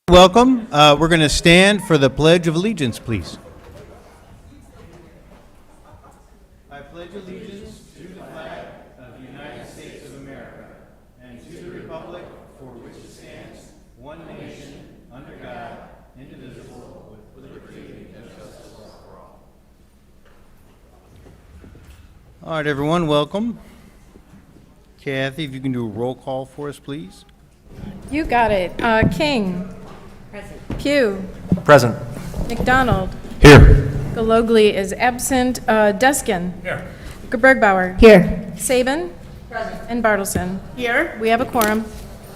Welcome. We're going to stand for the Pledge of Allegiance, please. I pledge allegiance to the flag of the United States of America and to the republic for which it stands, one nation, under God, indivisible, with liberty and justice for all. All right, everyone, welcome. Kathy, if you can do a roll call for us, please. You got it. King. Present. Pugh. Present. McDonald. Here. Galogli is absent. Deskin. Here. Bergbauer. Here. Saban. Present. And Bartleson. Here. We have a quorum.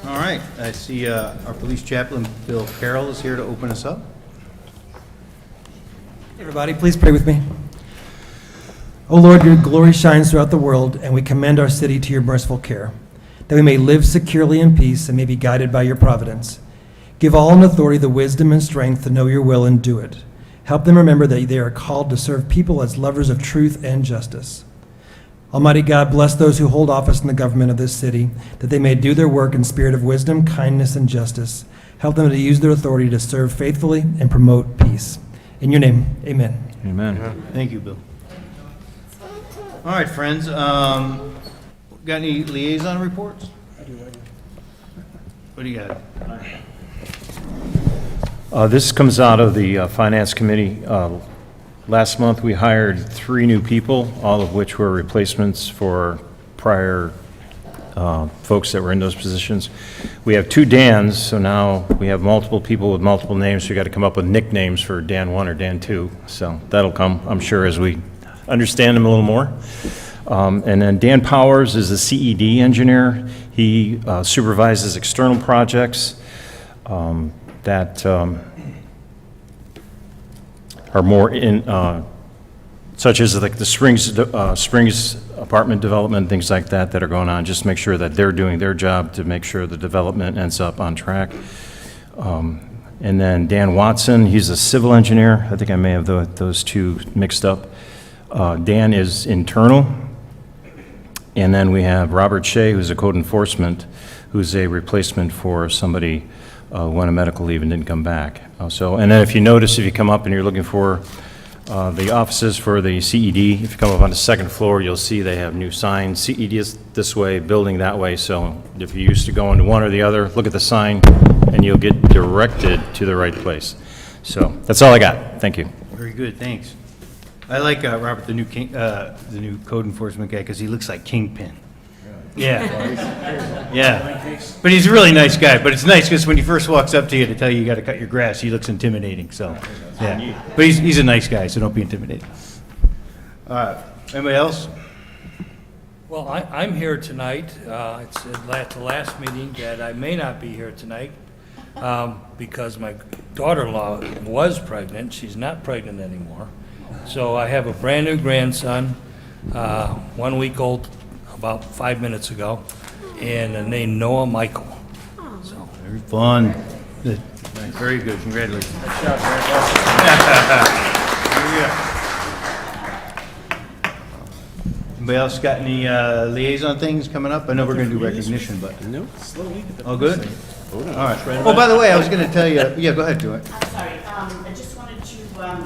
All right, I see our police chaplain, Bill Carroll, is here to open us up. Everybody, please pray with me. O Lord, your glory shines throughout the world, and we commend our city to your merciful care, that we may live securely in peace and may be guided by your providence. Give all in authority the wisdom and strength to know your will and do it. Help them remember that they are called to serve people as lovers of truth and justice. Almighty God, bless those who hold office in the government of this city, that they may do their work in spirit of wisdom, kindness, and justice. Help them to use their authority to serve faithfully and promote peace. In your name, amen. Amen. Thank you, Bill. All right, friends, got any liaison reports? I do. What do you got? This comes out of the Finance Committee. Last month, we hired 3 new people, all of which were replacements for prior folks that were in those positions. We have 2 Dans, so now we have multiple people with multiple names, so you got to come up with nicknames for Dan 1 or Dan 2. So that'll come, I'm sure, as we understand them a little more. And then Dan Powers is the CED engineer. He supervises external projects that are more in, such as like the Springs apartment development, things like that that are going on. Just make sure that they're doing their job to make sure the development ends up on track. And then Dan Watson, he's a civil engineer. I think I may have those two mixed up. Dan is internal. And then we have Robert Shea, who's a code enforcement, who's a replacement for somebody who went on medical leave and didn't come back. And then if you notice, if you come up and you're looking for the offices for the CED, if you come up on the 2nd floor, you'll see they have new signs. CED is this way, building that way, so if you're used to going to one or the other, look at the sign, and you'll get directed to the right place. So that's all I got. Thank you. Very good, thanks. I like Robert, the new code enforcement guy, because he looks like Kingpin. Yeah. Yeah. But he's a really nice guy. But it's nice because when he first walks up to you to tell you got to cut your grass, he looks intimidating. So, yeah. But he's a nice guy, so don't be intimidated. Anybody else? Well, I'm here tonight. It's at the last meeting that I may not be here tonight because my daughter-in-law was pregnant. She's not pregnant anymore. So I have a brand-new grandson, 1 week old, about 5 minutes ago, and named Noah Michael. So Very fun. Good. Very good. Congratulations. Anybody else got any liaison things coming up? I know we're going to do recognition, but No, slow week at the all good? All right. Oh, by the way, I was going to tell you. Yeah, go ahead, do it. I'm sorry, I just wanted to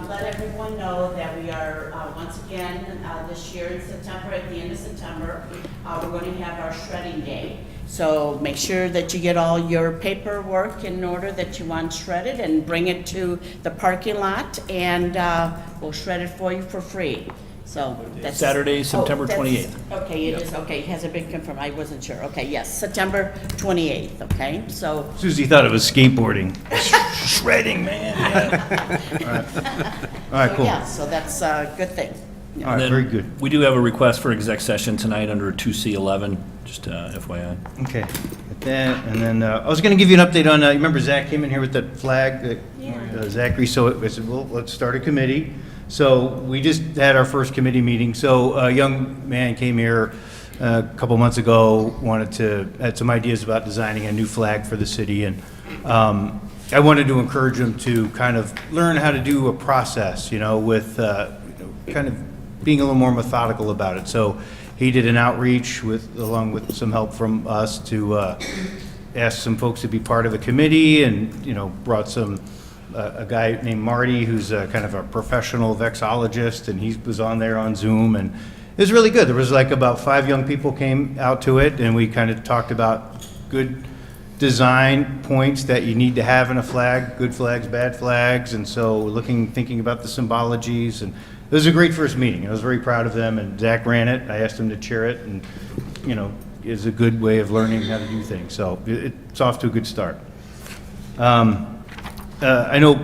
let everyone know that we are, once again, this year in September, at the end of September, we're going to have our shredding day. So make sure that you get all your paperwork in order that you want shredded and bring it to the parking lot, and we'll shred it for you for free. So that's Saturday, September 28th. Okay, it is, okay, it hasn't been confirmed, I wasn't sure. Okay, yes, September 28th, okay, so. Susie thought it was skateboarding. Shredding, man. Yeah. All right, cool. Yeah, so that's a good thing. All right, Then very good. We do have a request for exec session tonight under 2C11, just FYI. Okay. And then I was going to give you an update on, you remember Zach came in here with that flag? Zachary, so I said, well, let's start a committee. So we just had our first committee meeting. So a young man came here a couple months ago, had some ideas about designing a new flag for the city. And I wanted to encourage him to kind of learn how to do a process, with kind of being a little more methodical about it. So he did an outreach along with some help from us to asked some folks to be part of the committee and, brought a guy named Marty, who's kind of a professional vexologist, and he was on there on Zoom, and it was really good. There was like about 5 young people came out to it, and we kind of talked about good design points that you need to have in a flag, good flags, bad flags, and so thinking about the symbologies, and it was a great first meeting. I was very proud of them, and Zach ran it. I asked him to chair it, and, it's a good way of learning how to do things. So it's off to a good start. I know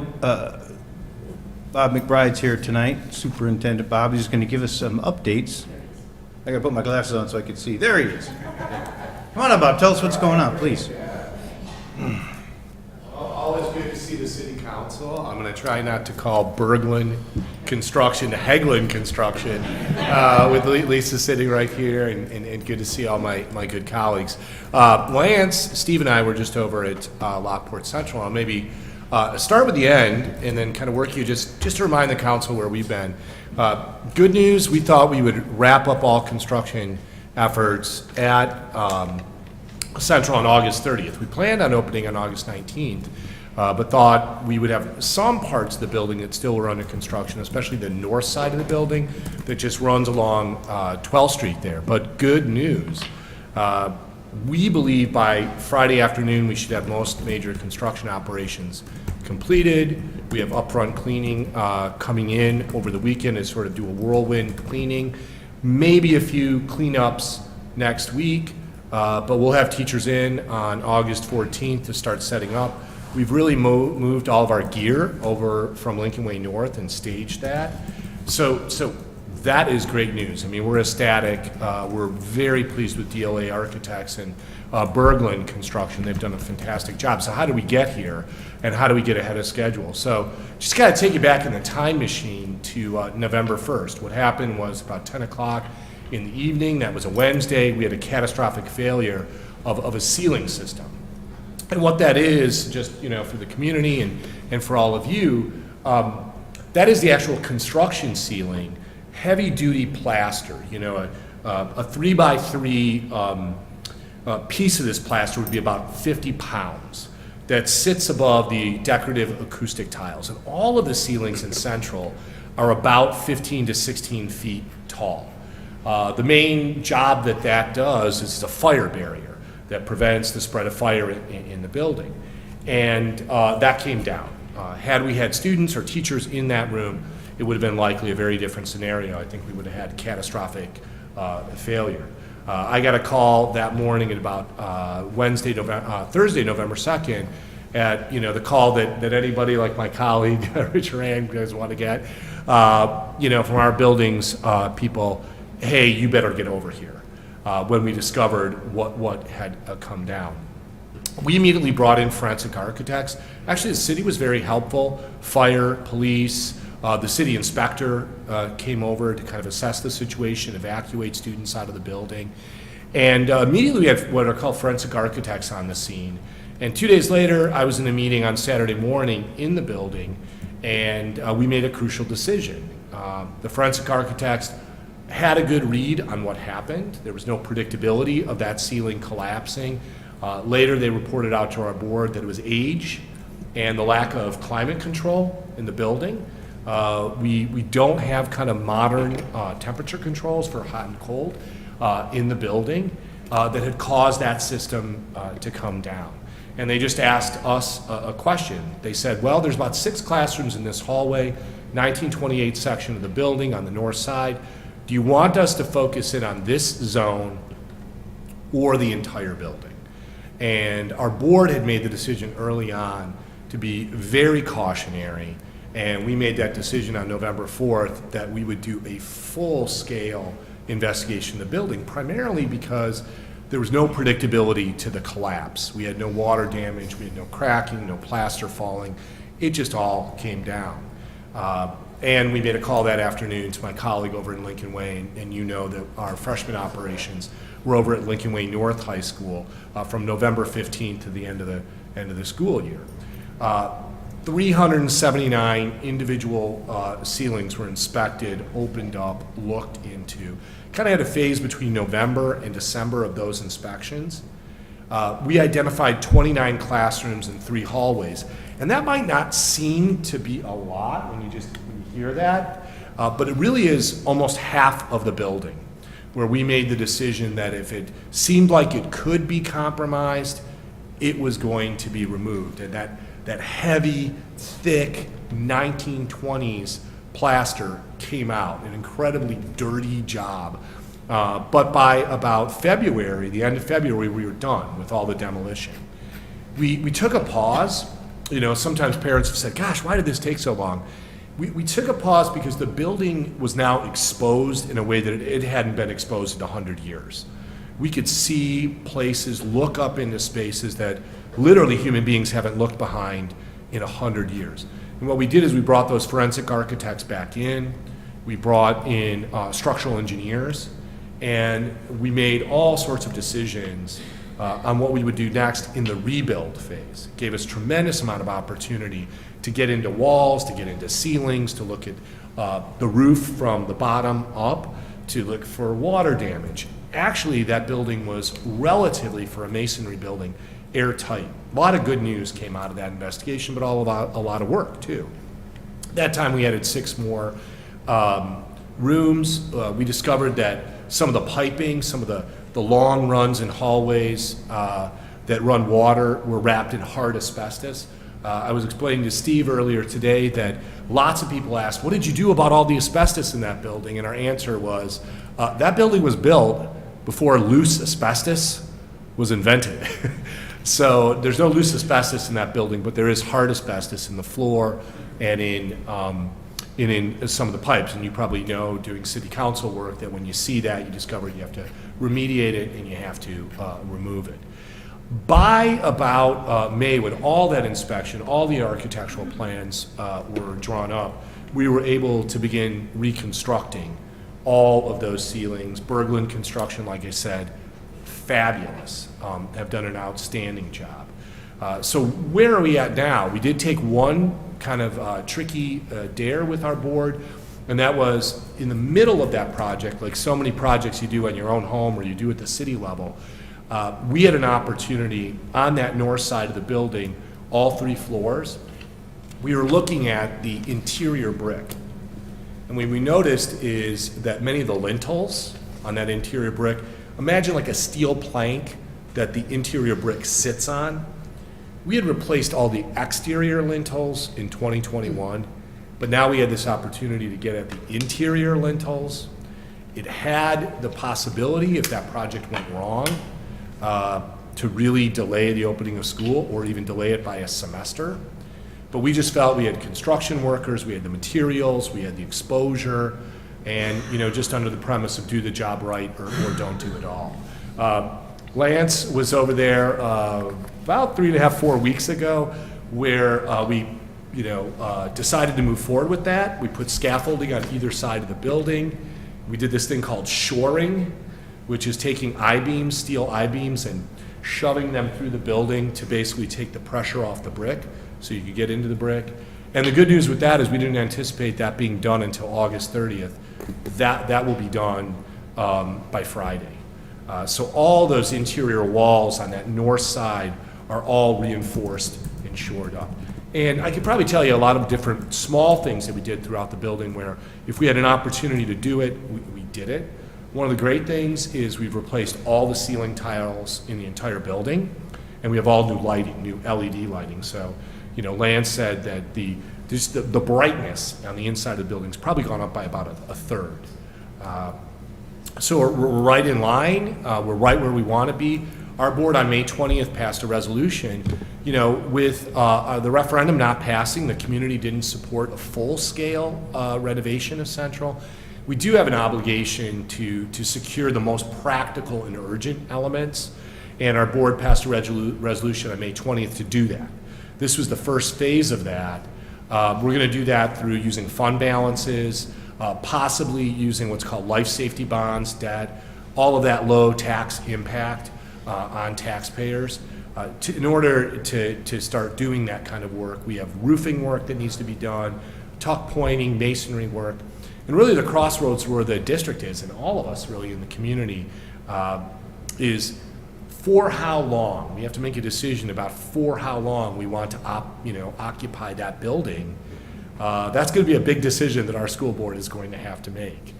Bob McBride's here tonight, Superintendent Bob. He's going to give us some updates. I got to put my glasses on so I can see. There he is. Come on up, Bob. Tell us what's going on, please. Always good to see the city council. I'm going to try not to call Berglund Construction Hegland Construction with Lisa sitting right here, and good to see all my good colleagues. Lance, Steve, and I were just over at Lockport Central. I'll maybe start with the end and then kind of work you just to remind the council where we've been. Good news, we thought we would wrap up all construction efforts at Central on August 30th. We planned on opening on August 19th, but thought we would have some parts of the building that still were under construction, especially the north side of the building that just runs along 12th Street there. But good news, we believe by Friday afternoon we should have most major construction operations completed. We have upfront cleaning coming in over the weekend to sort of do a whirlwind cleaning, maybe a few cleanups next week, but we'll have teachers in on August 14th to start setting up. We've really moved all of our gear over from Lincoln Way North and staged that. So that is great news. I mean, we're ecstatic. We're very pleased with DLA Architects and Berglund Construction. They've done a fantastic job. So how do we get here, and how do we get ahead of schedule? So just got to take you back in the time machine to November 1st. What happened was about 10 o'clock in the evening, that was a Wednesday, we had a catastrophic failure of a ceiling system. And what that is, just for the community and for all of you, that is the actual construction ceiling, heavy-duty plaster. A 3x3 piece of this plaster would be about 50 pounds that sits above the decorative acoustic tiles. And all of the ceilings in Central are about 15 to 16 feet tall. The main job that does is a fire barrier that prevents the spread of fire in the building. And that came down. Had we had students or teachers in that room, it would have been likely a very different scenario. I think we would have had catastrophic failure. I got a call that morning at about Thursday, November 2nd, at the call that anybody like my colleague, Rich Rand, guys want to get, from our building's people, hey, you better get over here. When we discovered what had come down. We immediately brought in forensic architects. Actually, the city was very helpful. Fire, police, the city inspector came over to kind of assess the situation, evacuate students out of the building. And immediately we had what are called forensic architects on the scene. And 2 days later, I was in a meeting on Saturday morning in the building, and we made a crucial decision. The forensic architects had a good read on what happened. There was no predictability of that ceiling collapsing. Later, they reported out to our board that it was age and the lack of climate control in the building. We don't have kind of modern temperature controls for hot and cold in the building that had caused that system to come down. And they just asked us a question. They said, well, there's about 6 classrooms in this hallway, 1928 section of the building on the north side. Do you want us to focus in on this zone or the entire building? And our board had made the decision early on to be very cautionary, and we made that decision on November 4th that we would do a full-scale investigation of the building, primarily because there was no predictability to the collapse. We had no water damage, we had no cracking, no plaster falling. It just all came down. And we made a call that afternoon to my colleague over in Lincoln Way, and you know that our freshman operations were over at Lincoln Way North High School from November 15th to the end of the school year. 379 individual ceilings were inspected, opened up, looked into. Kind of had a phase between November and December of those inspections. We identified 29 classrooms and 3 hallways. And that might not seem to be a lot when you hear that, but it really is almost half of the building, where we made the decision that if it seemed like it could be compromised, it was going to be removed. And that heavy, thick 1920s plaster came out, an incredibly dirty job. But by about February, the end of February, we were done with all the demolition. We took a pause. You know, sometimes parents have said, gosh, why did this take so long? We took a pause because the building was now exposed in a way that it hadn't been exposed in 100 years. We could see places, look up into spaces that literally human beings haven't looked behind in 100 years. And what we did is we brought those forensic architects back in. We brought in structural engineers, and we made all sorts of decisions on what we would do next in the rebuild phase. It gave us tremendous amount of opportunity to get into walls, to get into ceilings, to look at the roof from the bottom up, to look for water damage. Actually, that building was relatively, for a masonry building, airtight. A lot of good news came out of that investigation, but a lot of work too. That time we added 6 more rooms. We discovered that some of the piping, some of the long runs and hallways that run water were wrapped in hard asbestos. I was explaining to Steve earlier today that lots of people asked, what did you do about all the asbestos in that building? And our answer was, that building was built before loose asbestos was invented. So there's no loose asbestos in that building, but there is hard asbestos in the floor and in some of the pipes. And you probably know, doing city council work, that when you see that, you discover you have to remediate it and you have to remove it. By about May, when all that inspection, all the architectural plans were drawn up, we were able to begin reconstructing all of those ceilings. Berglund Construction, like I said, fabulous, have done an outstanding job. So where are we at now? We did take one kind of tricky dare with our board, and that was in the middle of that project, like so many projects you do on your own home or you do at the city level. We had an opportunity on that north side of the building, all 3 floors. We were looking at the interior brick. And what we noticed is that many of the lintels on that interior brick, imagine like a steel plank that the interior brick sits on. We had replaced all the exterior lintels in 2021, but now we had this opportunity to get at the interior lintels. It had the possibility, if that project went wrong, to really delay the opening of school or even delay it by a semester. But we just felt we had construction workers, we had the materials, we had the exposure, and just under the premise of do the job right or don't do it all. Lance was over there about 3.5, 4 weeks ago, where we decided to move forward with that. We put scaffolding on either side of the building. We did this thing called shoring, which is taking I-beams, steel I-beams, and shoving them through the building to basically take the pressure off the brick so you could get into the brick. And the good news with that is we didn't anticipate that being done until August 30th. That will be done by Friday. So all those interior walls on that north side are all reinforced and shored up. And I could probably tell you a lot of different small things that we did throughout the building where if we had an opportunity to do it, we did it. One of the great things is we've replaced all the ceiling tiles in the entire building, and we have all new lighting, new LED lighting. So, Lance said that the brightness on the inside of the building's probably gone up by about a third. So we're right in line. We're right where we want to be. Our board on May 20th passed a resolution. With the referendum not passing, the community didn't support a full-scale renovation of Central. We do have an obligation to secure the most practical and urgent elements, and our board passed a resolution on May 20th to do that. This was the first phase of that. We're going to do that through using fund balances, possibly using what's called life safety bonds, debt, all of that low tax impact on taxpayers. In order to start doing that kind of work, we have roofing work that needs to be done, tuck pointing, masonry work. And really the crossroads where the district is, and all of us really in the community, is for how long. We have to make a decision about for how long we want to occupy that building. That's going to be a big decision that our school board is going to have to make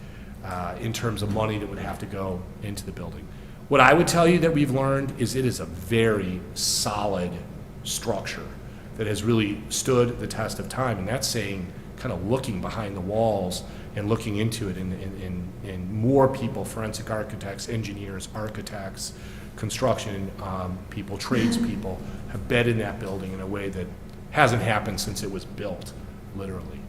in terms of money that would have to go into the building. What I would tell you that we've learned is it is a very solid structure that has really stood the test of time, and that's saying kind of looking behind the walls and looking into it, and more people, forensic architects, engineers, architects, construction people, tradespeople, have been in that building in a way that hasn't happened since it was built, literally.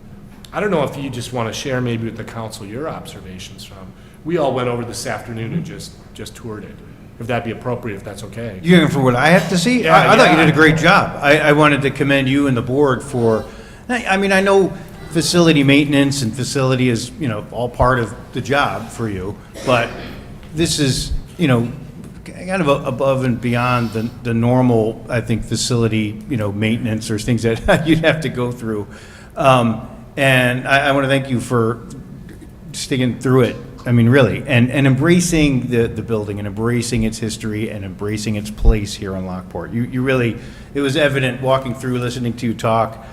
I don't know if you just want to share maybe with the council your observations from. We all went over this afternoon and just toured it. If that'd be appropriate, if that's okay. You're looking for what I have to see? Yeah, I thought you yeah. did a great job. I wanted to commend you and the board for, I mean, I know facility maintenance and facility is, all part of the job for you, but this is, kind of above and beyond the normal, I think, facility, maintenance or things that you'd have to go through. And I want to thank you for sticking through it. I mean, really, and embracing the building and embracing its history and embracing its place here in Lockport. You really, it was evident walking through, listening to you talk,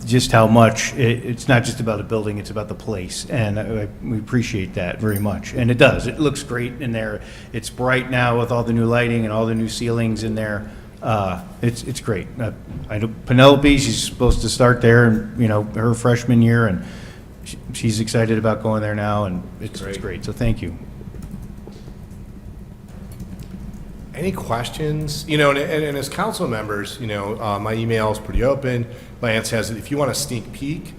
just how much it's not just about a building, it's about the place. And we appreciate that very much. And it does. It looks great in there. It's bright now with all the new lighting and all the new ceilings in there. It's great. I know Penelope, she's supposed to start there, and her freshman year, and she's excited about going there now, and it's great. So thank you. Any questions? And as council members, my email is pretty open. Lance has it. If you want a sneak peek,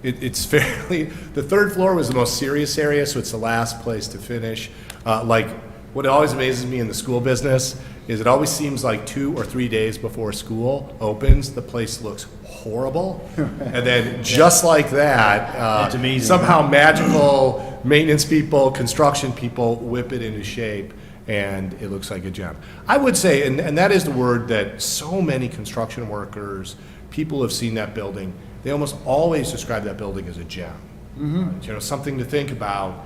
it's fairly, the third floor was the most serious area, so it's the last place to finish. What always amazes me in the school business is it always seems like 2 or 3 days before school opens, the place looks horrible. And then just like that, It's amazing. somehow magical maintenance people, construction people whip it into shape, and it looks like a gem. I would say, and that is the word that so many construction workers, people have seen that building, they almost always describe that building as a gem. Something to think about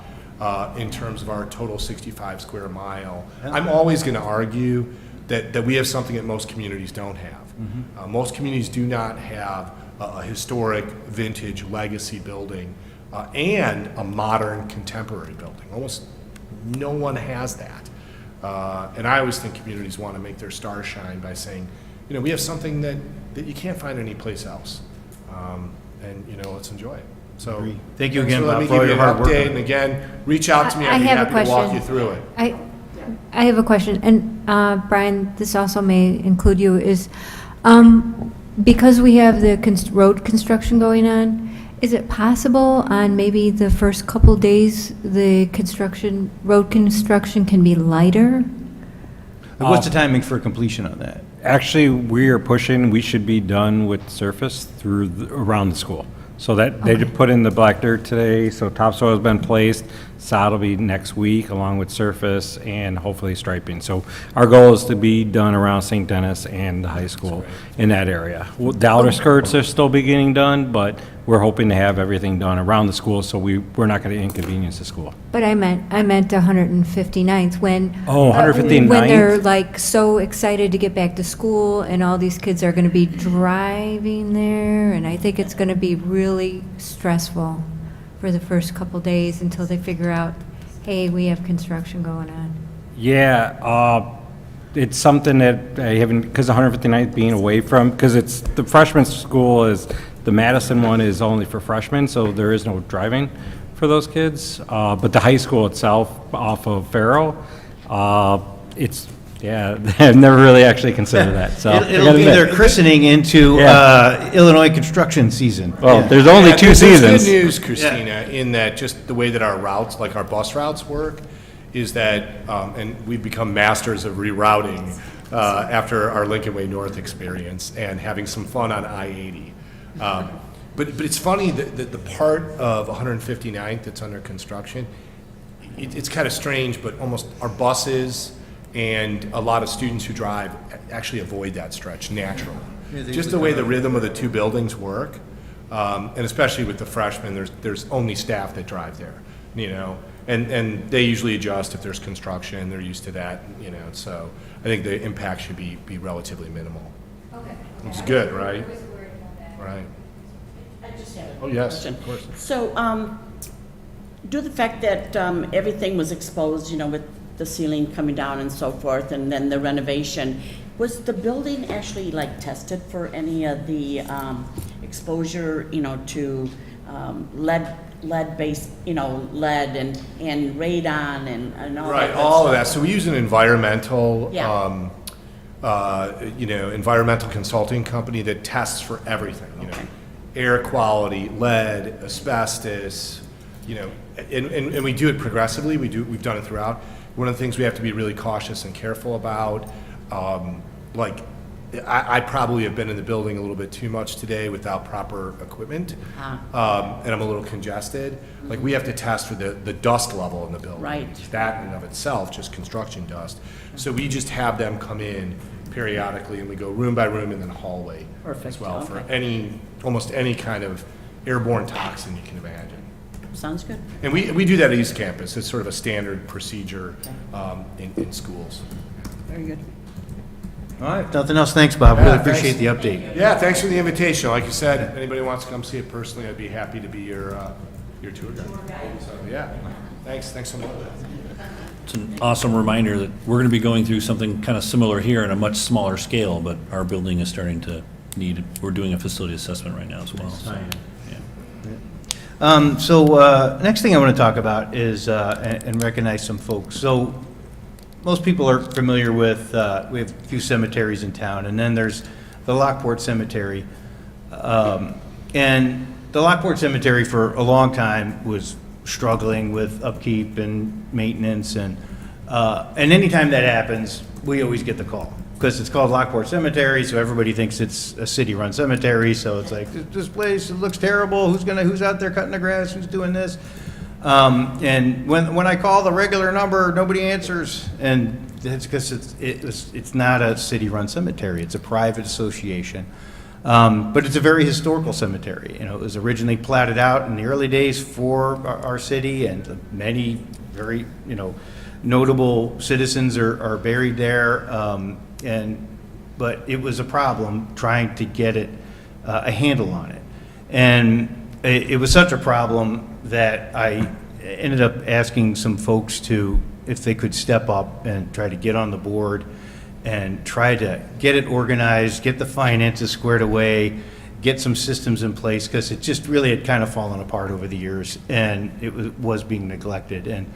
in terms of our total 65 square mile. I'm always going to argue that we have something that most communities don't have. Most communities do not have a historic, vintage, legacy building and a modern, contemporary building. Almost no one has that. And I always think communities want to make their stars shine by saying, we have something that you can't find anyplace else. And let's enjoy it. So Thank you again, so let Bob, me for all give you your an hard work. update, and again, reach out to me. I I'd be have a happy to walk question. you through it. I have a question, and Brian, this also may include you, is because we have the road construction going on, is it possible on maybe the first couple days, the road construction can be lighter? What's the timing for completion on that? Actually, we are pushing, we should be done with surface around the school. So that, they put in the black dirt today, so topsoil's been placed, sod will be next week along with surface and hopefully striping. So our goal is to be done around St. Denis and the high school in that area. The outer skirts are still beginning done, but we're hoping to have everything done around the school, so we're not gonna inconvenience the school. But I meant 159th, when... Oh, 159th? When they're like so excited to get back to school, and all these kids are gonna be driving there, and I think it's gonna be really stressful for the first couple days until they figure out, hey, we have construction going on. Yeah, it's something that I haven't, because 159th being away from, because it's, the freshman school is, the Madison one is only for freshmen, so there is no driving for those kids. But the high school itself, off of Farrow, it's, yeah, I've never really actually considered that, so. It'll be their christening into Illinois construction season. Well, there's only 2 There's seasons. good news, Christina, in that just the way that our routes, like our bus routes work, is that, and we've become masters of rerouting after our Lincoln Way North experience and having some fun on I-80. But it's funny that the part of 159th that's under construction, it's kind of strange, but almost our buses and a lot of students who drive actually avoid that stretch naturally. Just the way the rhythm of the 2 buildings work, and especially with the freshmen, there's only staff that drive there, And they usually adjust if there's construction, they're used to that, you know, so I think the impact should be relatively minimal. Okay. It's good, right? Right. I just have a Oh, yes, question. of course. So, due to the fact that everything was exposed, you know, with the ceiling coming down and so forth, and then the renovation, was the building actually like tested for any of the exposure, you know, to lead-based, you know, lead and radon and all that? Right, good all of stuff? that. So we use an environmental, Yeah. you know, environmental consulting company that tests for everything, you know, Okay. air quality, lead, asbestos, you know, and we do it progressively. We've done it throughout. One of the things we have to be really cautious and careful about, like, I probably have been in the building a little bit too much today without proper equipment, and I'm a little congested. Like, we have to test for the dust level in the building. Right. That in and of itself, just construction dust. So we just have them come in periodically, and we go room by room and then hallway Perfect, as well for okay. almost any kind of airborne toxin you can imagine. Sounds good. And we do that at East Campus. It's sort of a standard procedure in schools. Very good. All right, if nothing else, thanks, Bob. Really Yeah, appreciate thanks. the update. Yeah, thanks for the invitation. Like you said, if anybody wants to come see it personally, I'd be happy to be your tour guide. So, yeah, thanks so much. It's an awesome reminder that we're going to be going through something kind of similar here on a much smaller scale, but our building is starting to we're doing a facility assessment right now as well. So, yeah. Next thing I want to talk about is, and recognize some folks. So most people are familiar with, we have a few cemeteries in town, and then there's the Lockport Cemetery. And the Lockport Cemetery for a long time was struggling with upkeep and maintenance, and anytime that happens, we always get the call. Because it's called Lockport Cemetery, so everybody thinks it's a city-run cemetery, so it's like, this place, it looks terrible, who's out there cutting the grass, who's doing this? And when I call the regular number, nobody answers, and it's because it's not a city-run cemetery, it's a private association. But it's a very historical cemetery. You know, it was originally platted out in the early days for our city, and many very, you know, notable citizens are buried there. But it was a problem trying to get a handle on it. And it was such a problem that I ended up asking some folks if they could step up and try to get on the board and try to get it organized, get the finances squared away, get some systems in place, because it just really had kind of fallen apart over the years, and it was being neglected. And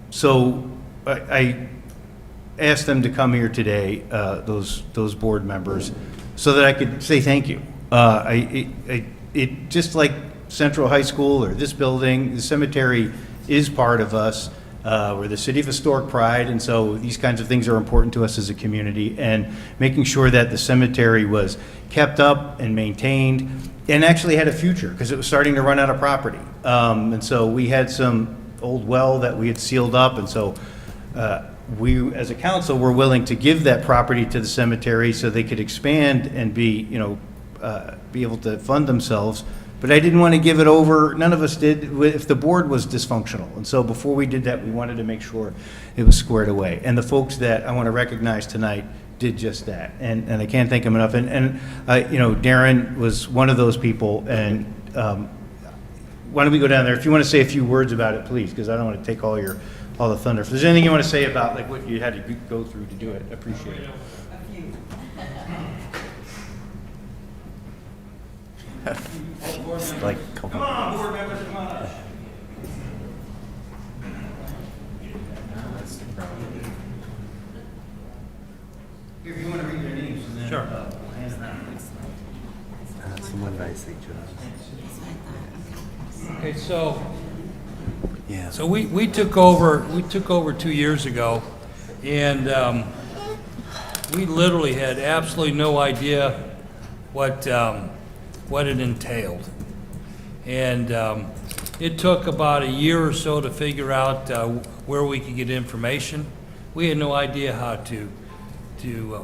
so I asked them to come here today, those board members, so that I could say thank you. It just like Central High School or this building, the cemetery is part of us. We're the city of historic pride, and so these kinds of things are important to us as a community, and making sure that the cemetery was kept up and maintained and actually had a future, because it was starting to run out of property. And so we had some old well that we had sealed up, and so we, as a council, were willing to give that property to the cemetery so they could expand and be able to fund themselves. But I didn't want to give it over, none of us did, if the board was dysfunctional. And so before we did that, we wanted to make sure it was squared away. And the folks that I want to recognize tonight did just that. And I can't thank them enough. And Darren was one of those people. And why don't we go down there? If you want to say a few words about it, please, because I don't want to take all the thunder. If there's anything you want to say about like what you had to go through to do it, I appreciate it. Come on, board members, come on. Here, if you want to read their names, and then. Sure. Okay, so we took over 2 years ago, and we literally had absolutely no idea what it entailed. And it took about a year or so to figure out where we could get information. We had no idea how to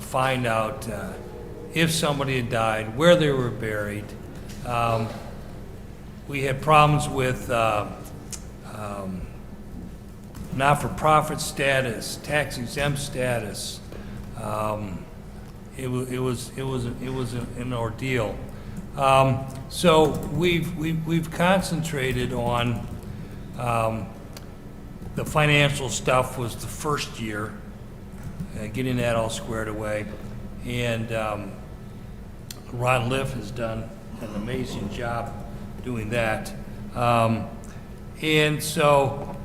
find out if somebody had died, where they were buried. We had problems with not-for-profit status, tax exempt status. It was an ordeal. So we've concentrated on the financial stuff was the first year, getting that all squared away, and Ron Liff has done an amazing job doing that. And so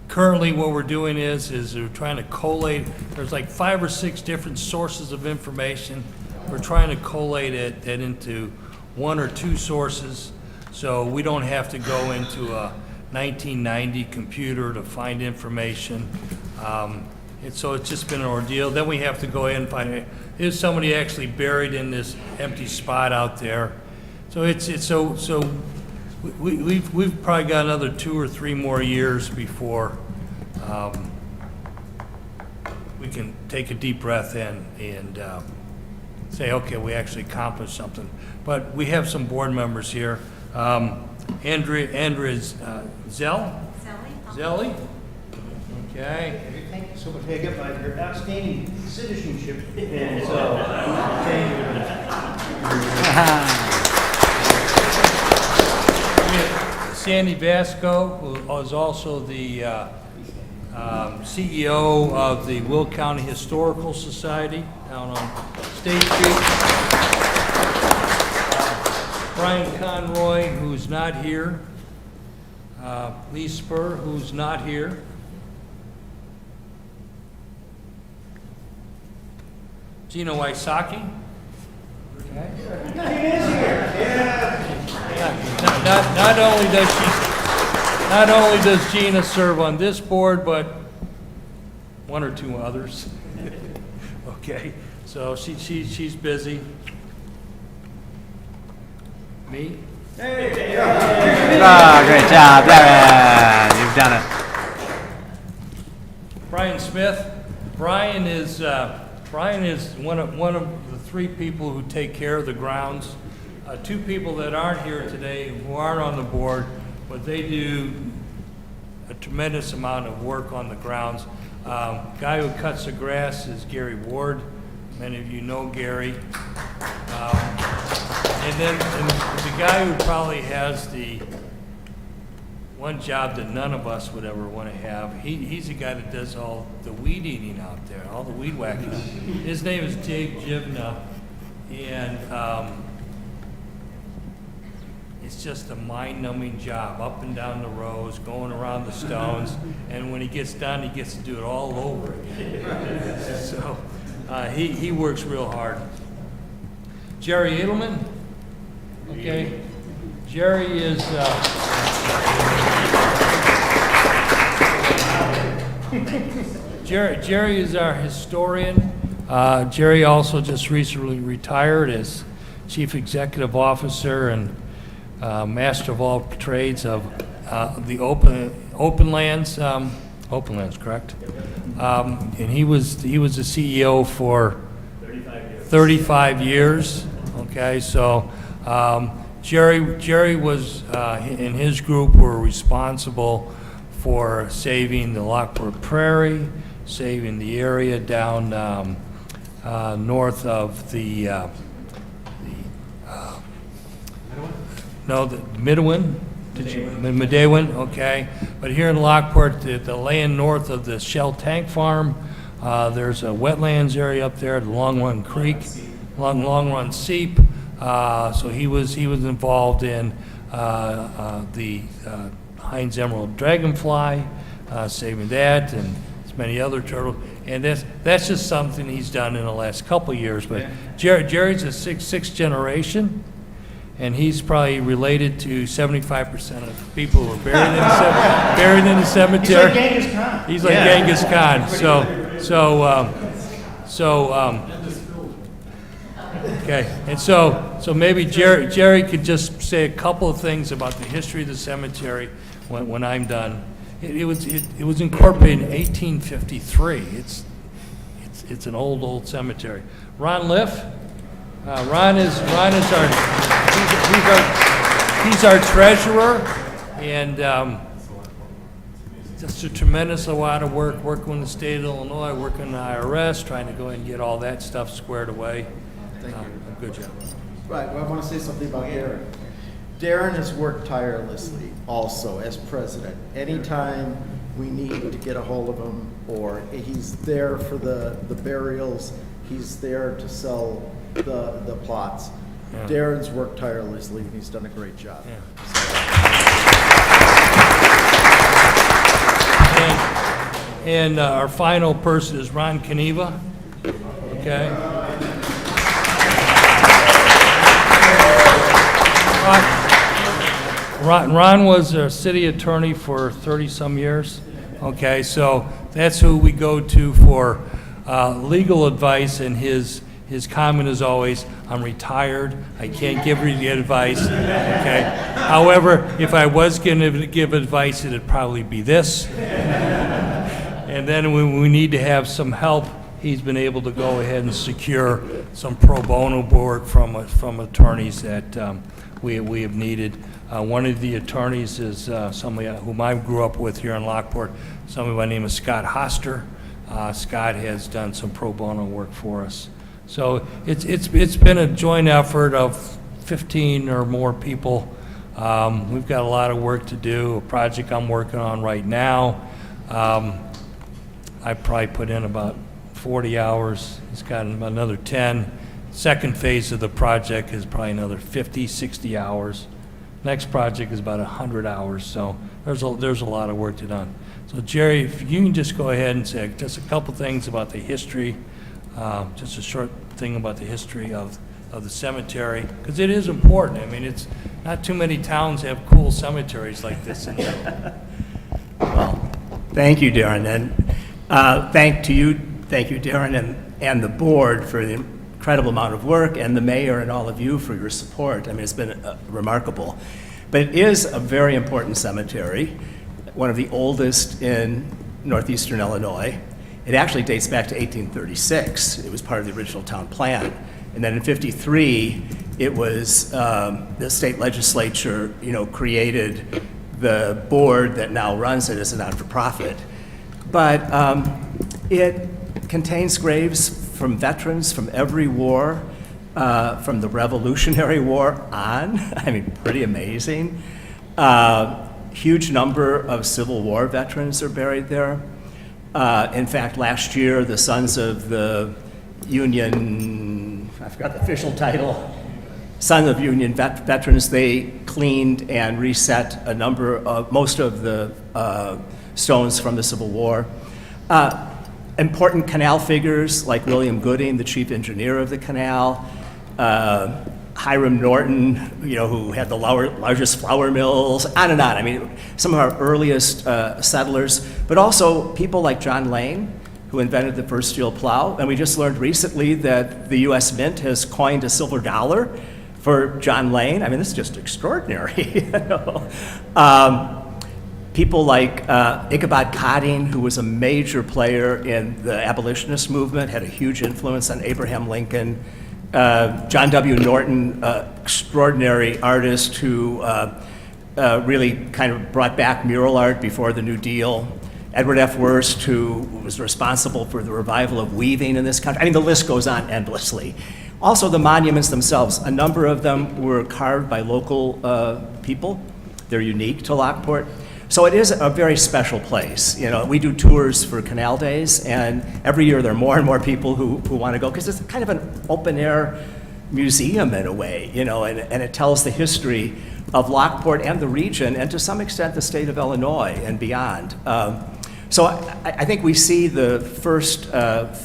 currently what we're doing is we're trying to collate, there's like 5 or 6 different sources of information. We're trying to collate it into 1 or 2 sources, so we don't have to go into a 1990 computer to find information. And so it's just been an ordeal. Then we have to go in and find, is somebody actually buried in this empty spot out there? So we've probably got another 2 or 3 more years before we can take a deep breath in and say, okay, we actually accomplished something. But we have some board members here. Andrea Zelli? Okay. Thank you so much. Hey, I got your outstanding citizenship. And so, thank you. We have Sandy Vasco, who is also the CEO of the Will County Historical Society down on State Street. Brian Conroy, who's not here. Lee Spur, who's not here. Gina Wysocki. Okay. Not only does Gina serve on this board, but 1 or 2 others. Okay, so she's busy. Me? Great job, Darren. You've done it. Brian Smith. Brian is one of the 3 people who take care of the grounds. 2 people that aren't here today, who aren't on the board, but they do a tremendous amount of work on the grounds. Guy who cuts the grass is Gary Ward. Many of you know Gary. And then the guy who probably has the one job that none of us would ever want to have, he's the guy that does all the weed eating out there, all the weed whacking. His name is Dave Jivna, and it's just a mind-numbing job, up and down the rows, going around the stones, and when he gets done, he gets to do it all over again. So he works real hard. Jerry Edelman, okay. Jerry is Jerry is our historian. Jerry also just recently retired as Chief Executive Officer and Master of all trades of the Open Lands, correct? And he was the CEO for 35 years. Okay, so Jerry was and his group were responsible for saving the Lockport Prairie, saving the area down north of the Midwin, Medewin, okay. But here in Lockport, the land north of the Shell Tank Farm, there's a wetlands area up there, the Long Run Creek, Long Run Seep. So he was involved in the Heinz Emerald Dragonfly, saving that, and as many other turtles. And that's just something he's done in the last couple of years. But Jerry's a sixth generation. And he's probably related to 75% of the people who are buried in the cemetery. He's like Genghis Khan. He's like Genghis Khan. Okay. And so maybe Jerry could just say a couple of things about the history of the cemetery when I'm done. It was incorporated in 1853. It's an old cemetery. Ron Liff. Ron is our treasurer, and just a tremendous amount of work, working with the state of Illinois, working in the IRS, trying to go ahead and get all that stuff squared away. Thank you. Good job. Right, well, I want to say something about Darren. Darren has worked tirelessly also as president. Anytime we need to get a hold of him, or he's there for the burials, he's there to sell the plots. Yeah. Darren's worked tirelessly, and he's done a great job. And our final person is Ron Kaniva. Okay. Ron was a city attorney for 30-some years. Okay, so that's who we go to for legal advice, and his comment is always, "I'm retired, I can't give you advice." Okay. However, if I was going to give advice, it'd probably be this. And then when we need to have some help, he's been able to go ahead and secure some pro bono work from attorneys that we have needed. One of the attorneys is somebody whom I grew up with here in Lockport, somebody by the name of Scott Hoster. Scott has done some pro bono work for us. So it's been a joint effort of 15 or more people. We've got a lot of work to do, a project I'm working on right now. I probably put in about 40 hours. He's got another 10. Second phase of the project is probably another 50, 60 hours. Next project is about 100 hours, so there's a lot of work to done. So Jerry, if you can just go ahead and say just a couple things about the history, just a short thing about the history of the cemetery, because it is important. I mean, it's not too many towns have cool cemeteries like this in there. Well, thank you, Darren, and thank you, Darren, and the board for the incredible amount of work, and the mayor and all of you for your support. I mean, it's been remarkable. But it is a very important cemetery, one of the oldest in northeastern Illinois. It actually dates back to 1836. It was part of the original town plan. And then in 53, it was the state legislature, created the board that now runs it as a not-for-profit. But it contains graves from veterans from every war, from the Revolutionary War on. I mean, pretty amazing. Huge number of Civil War veterans are buried there. In fact, last year, the Sons of the Union, I forgot the official title, Sons of Union Veterans, they cleaned and reset most of the stones from the Civil War. Important canal figures like William Gooding, the chief engineer of the canal, Hiram Norton, who had the largest flour mills, on and on. I mean, some of our earliest settlers, but also people like John Lane, who invented the first steel plow. And we just learned recently that the U.S. Mint has coined a silver dollar for John Lane. I mean, this is just extraordinary. People like Ichabod Cotting, who was a major player in the abolitionist movement, had a huge influence on Abraham Lincoln. John W. Norton, extraordinary artist who really kind of brought back mural art before the New Deal. Edward F. Wurst, who was responsible for the revival of weaving in this country. I mean, the list goes on endlessly. Also, the monuments themselves, a number of them were carved by local people. They're unique to Lockport. So it is a very special place. We do tours for Canal Days, and every year there are more and more people who want to go, because it's kind of an open-air museum in a way, and it tells the history of Lockport and the region, and to some extent the state of Illinois and beyond. So I think we see the first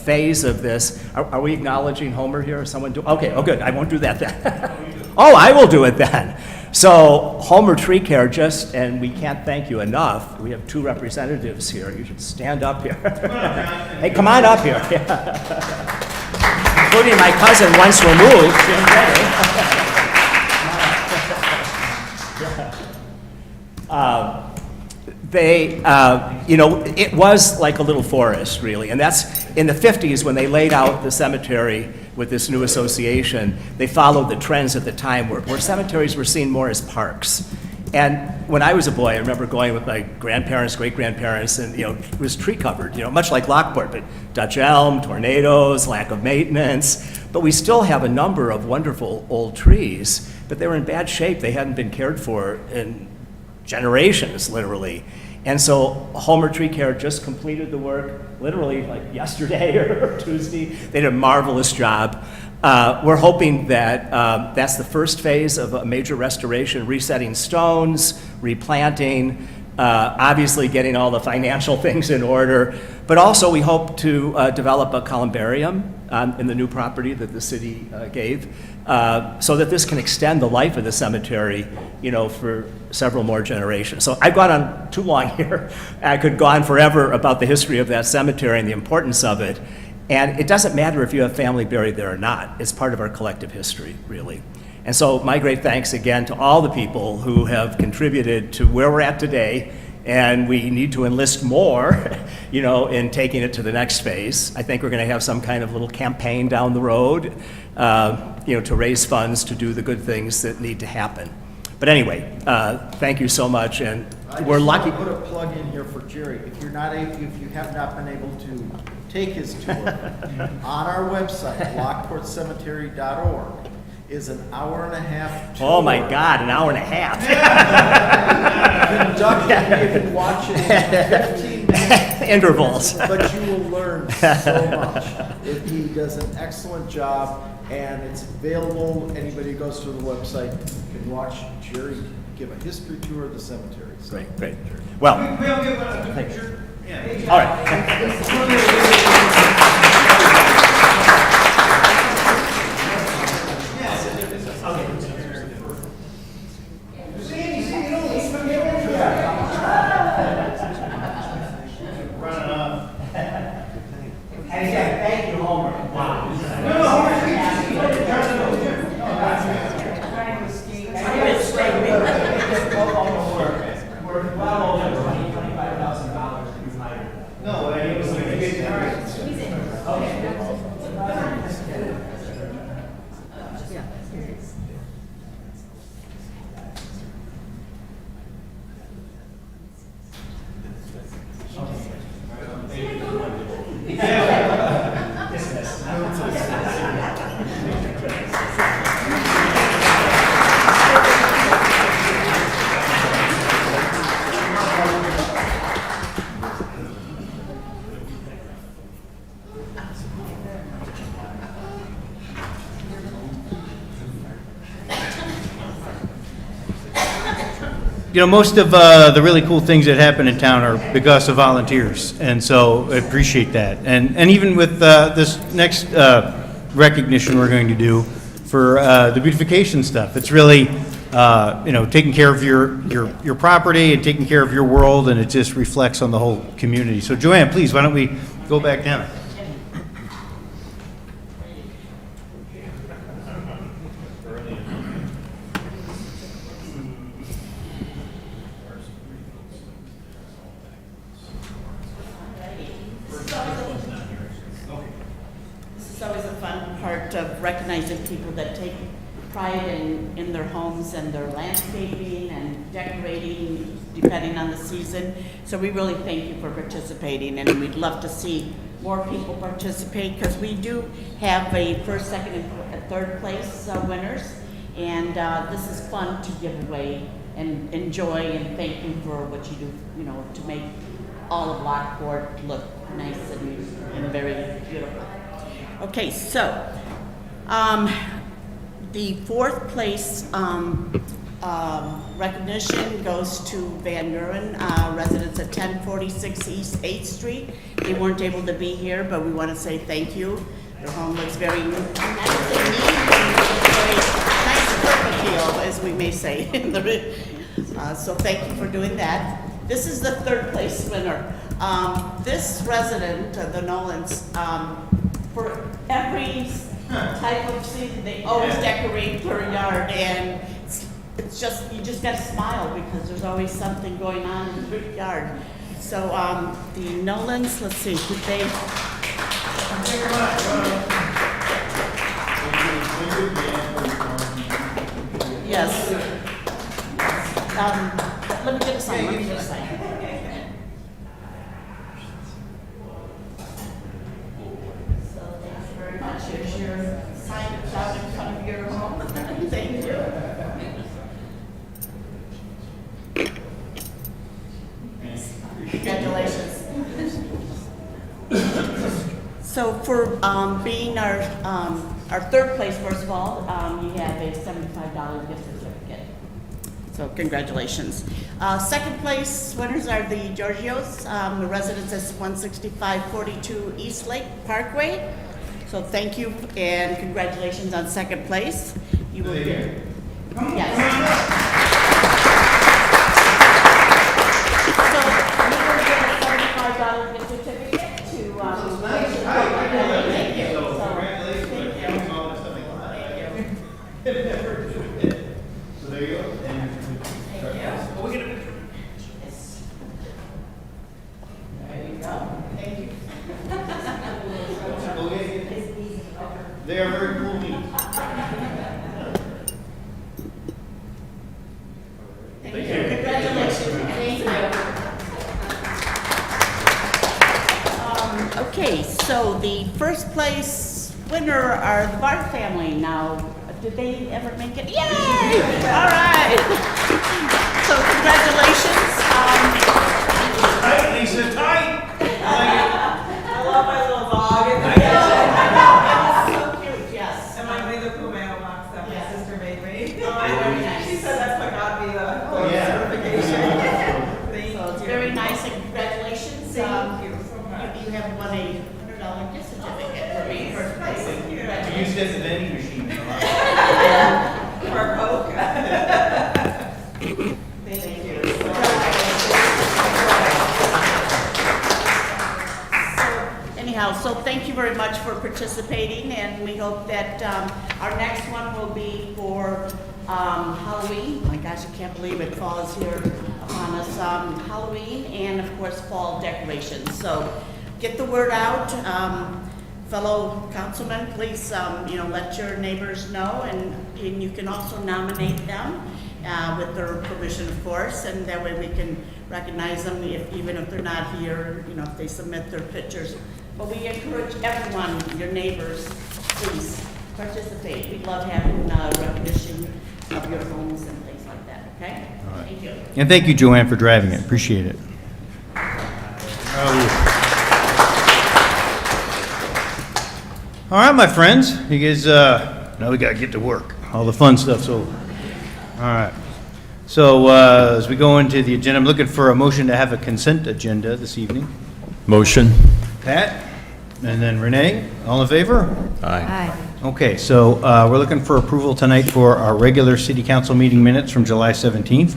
phase of this. Are we acknowledging Homer here? Someone do? Okay, oh good, I won't do that then. Oh, I will do it then. So Homer Tree Care, and we can't thank you enough. We have two representatives here. You should stand up here. Hey, come on up here. Including my cousin once removed, Jim Day. It was like a little forest, really. And that's in the 50s when they laid out the cemetery with this new association. They followed the trends at the time where cemeteries were seen more as parks. And when I was a boy, I remember going with my grandparents, great-grandparents, and, it was tree covered, much like Lockport, but Dutch elm, tornadoes, lack of maintenance. But we still have a number of wonderful old trees, but they were in bad shape. They hadn't been cared for in generations, literally. And so Homer Tree Care just completed the work, literally like yesterday or Tuesday. They did a marvelous job. We're hoping that that's the first phase of a major restoration, resetting stones, replanting, obviously getting all the financial things in order. But also we hope to develop a columbarium in the new property that the city gave, so that this can extend the life of the cemetery, for several more generations. So I've gone on too long here. I could go on forever about the history of that cemetery and the importance of it. And it doesn't matter if you have family buried there or not. It's part of our collective history, really. And so my great thanks again to all the people who have contributed to where we're at today. And we need to enlist more, in taking it to the next phase. I think we're going to have some kind of little campaign down the road, to raise funds to do the good things that need to happen. But anyway, thank you so much, and we're lucky. I just want to put a plug in here for Jerry. If you have not been able to take his tour, on our website, lockportcemetery.org, is an hour-and-a-half tour. Oh my God, an hour and a half. Conducted, you can watch it in 15 minute intervals. But you will learn so much. He does an excellent job, and it's available. Anybody who goes to the website can watch Jerry give a history tour of the cemetery. So. Great. Well, We'll give a picture. Yeah. all right. And again, thank you, Homer. Wow. No, I mean, most of the really cool things that happen in town are because of volunteers, and so I appreciate that. And even with this next recognition we're going to do for the beautification stuff, it's really taking care of your property and taking care of your world, and it just reflects on the whole community. So Joanne, please, why don't we go back down? It's always a fun part of recognizing people that take pride in their homes and their landscaping and decorating, depending on the season. So we really thank you for participating, and we'd love to see more people participate, because we do have a first, second, and third place winners, and this is fun to give away and enjoy, and thank you for what you do, to make all of Lockport look nice and very beautiful. Okay, so the fourth place recognition goes to Van Nuren, residents at 1046 East 8th Street. They weren't able to be here, but we want to say thank you. Their home looks very nice and neat, and very nice curb appeal, as we may say. So thank you for doing that. This is the third place winner. This resident, the Nolans, for every type of season, they always decorate their yard, and it's just, you just gotta smile because there's always something going on in the yard. So the Nolans, let's see, did they? Yes. Let me get a sign, let me get a sign. So thank you very much. Here's your sign out in front of your home. Thank you. Congratulations. So for being our third place, first of all, you have a $75 gift certificate. So congratulations. Second place winners are the Giorgios, the residents at 16542 East Lake Parkway. So thank you and congratulations on second place. You will get. Yes. So you will get a $75 gift certificate to. Thank you. So, So there you go. we're gonna. Yes. There you go. Thank you. They are very cool meetings. Thank you. Congratulations. Thank you. Okay, so the first place winner are the Bart family. Now, did they ever make it? Yay! All right. So congratulations. Lisa, tight. I love my little dog. So cute, yes. And my Winnie the Pooh mailbox that my Yes. sister made me. Oh, very nice. She said that's what got me the Yeah. certification. Thank So it's you. very nice and congratulations. Thank you so much. You have won a $100 gift certificate for me. First place. You Congratulations. used it as a vending machine. For Coke. Thank you. Anyhow, so thank you very much for participating, and we hope that our next one will be for Halloween. My gosh, I can't believe it falls here upon us. Halloween and, of course, fall decorations. So get the word out. Fellow councilmen, please, let your neighbors know, and you can also nominate them with their permission, of course, and that way we can recognize them even if they're not here, if they submit their pictures. But we encourage everyone, your neighbors, please participate. We love having recognition of your homes and things like that, okay? All right. Thank you. And thank you, Joanne, for driving it. Appreciate it. All right, my friends, you guys, now we gotta get to work, all the fun stuff's over. All right, so as we go into the agenda, I'm looking for a motion to have a consent agenda this evening. Motion. Pat, and then Renee, all in favor? Aye. Aye. Okay, so we're looking for approval tonight for our regular city council meeting minutes from July 17th,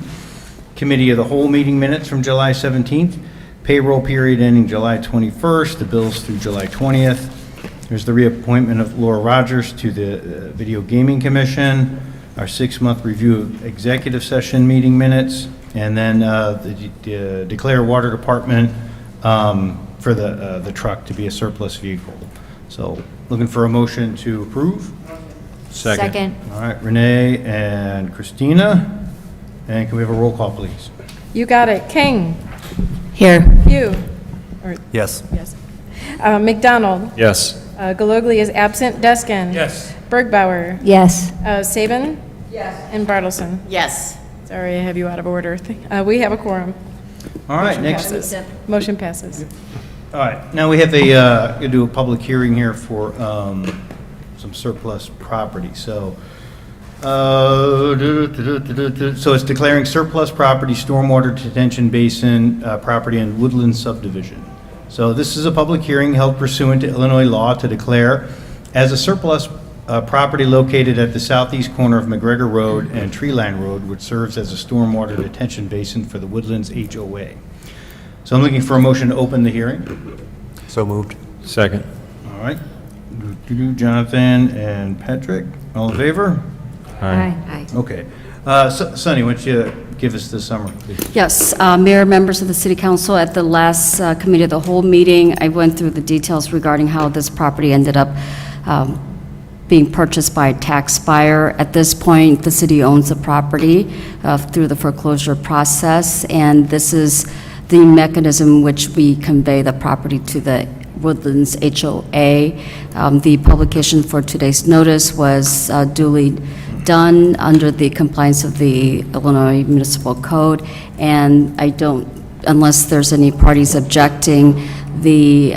committee of the whole meeting minutes from July 17th, payroll period ending July 21st, the bills through July 20th. There's the reappointment of Laura Rogers to the Video Gaming Commission, our 6-month review of executive session meeting minutes, and then the declare water department for the truck to be a surplus vehicle. So looking for a motion to approve. Second. All right, Renee and Christina. And can we have a roll call, please? You got it. King. Here. Pugh. Yes. Yes. McDonald. Yes. Galogli is absent. Deskin. Yes. Bergbauer. Yes. Saban. Yes. And Bartleson. Yes. Sorry, I have you out of order. We have a quorum. All right, next. Passes. Motion passes. All right, now we have gonna do a public hearing here for some surplus property, so. So it's declaring surplus property, stormwater detention basin, property in Woodland subdivision. So this is a public hearing held pursuant to Illinois law to declare as a surplus property located at the southeast corner of McGregor Road and Treeline Road, which serves as a stormwater detention basin for the Woodlands HOA. So I'm looking for a motion to open the hearing. So moved. Second. All right. Jonathan and Patrick, all in favor? Aye. Aye. Okay. Sunny, why don't you give us the summary, please? Yes, Mayor, members of the City Council, at the last Committee of the Whole meeting, I went through the details regarding how this property ended up being purchased by a tax buyer. At this point, the city owns the property through the foreclosure process, and this is the mechanism which we convey the property to the Woodlands HOA. The publication for today's notice was duly done under the compliance of the Illinois Municipal Code, and I don't, unless there's any parties objecting, the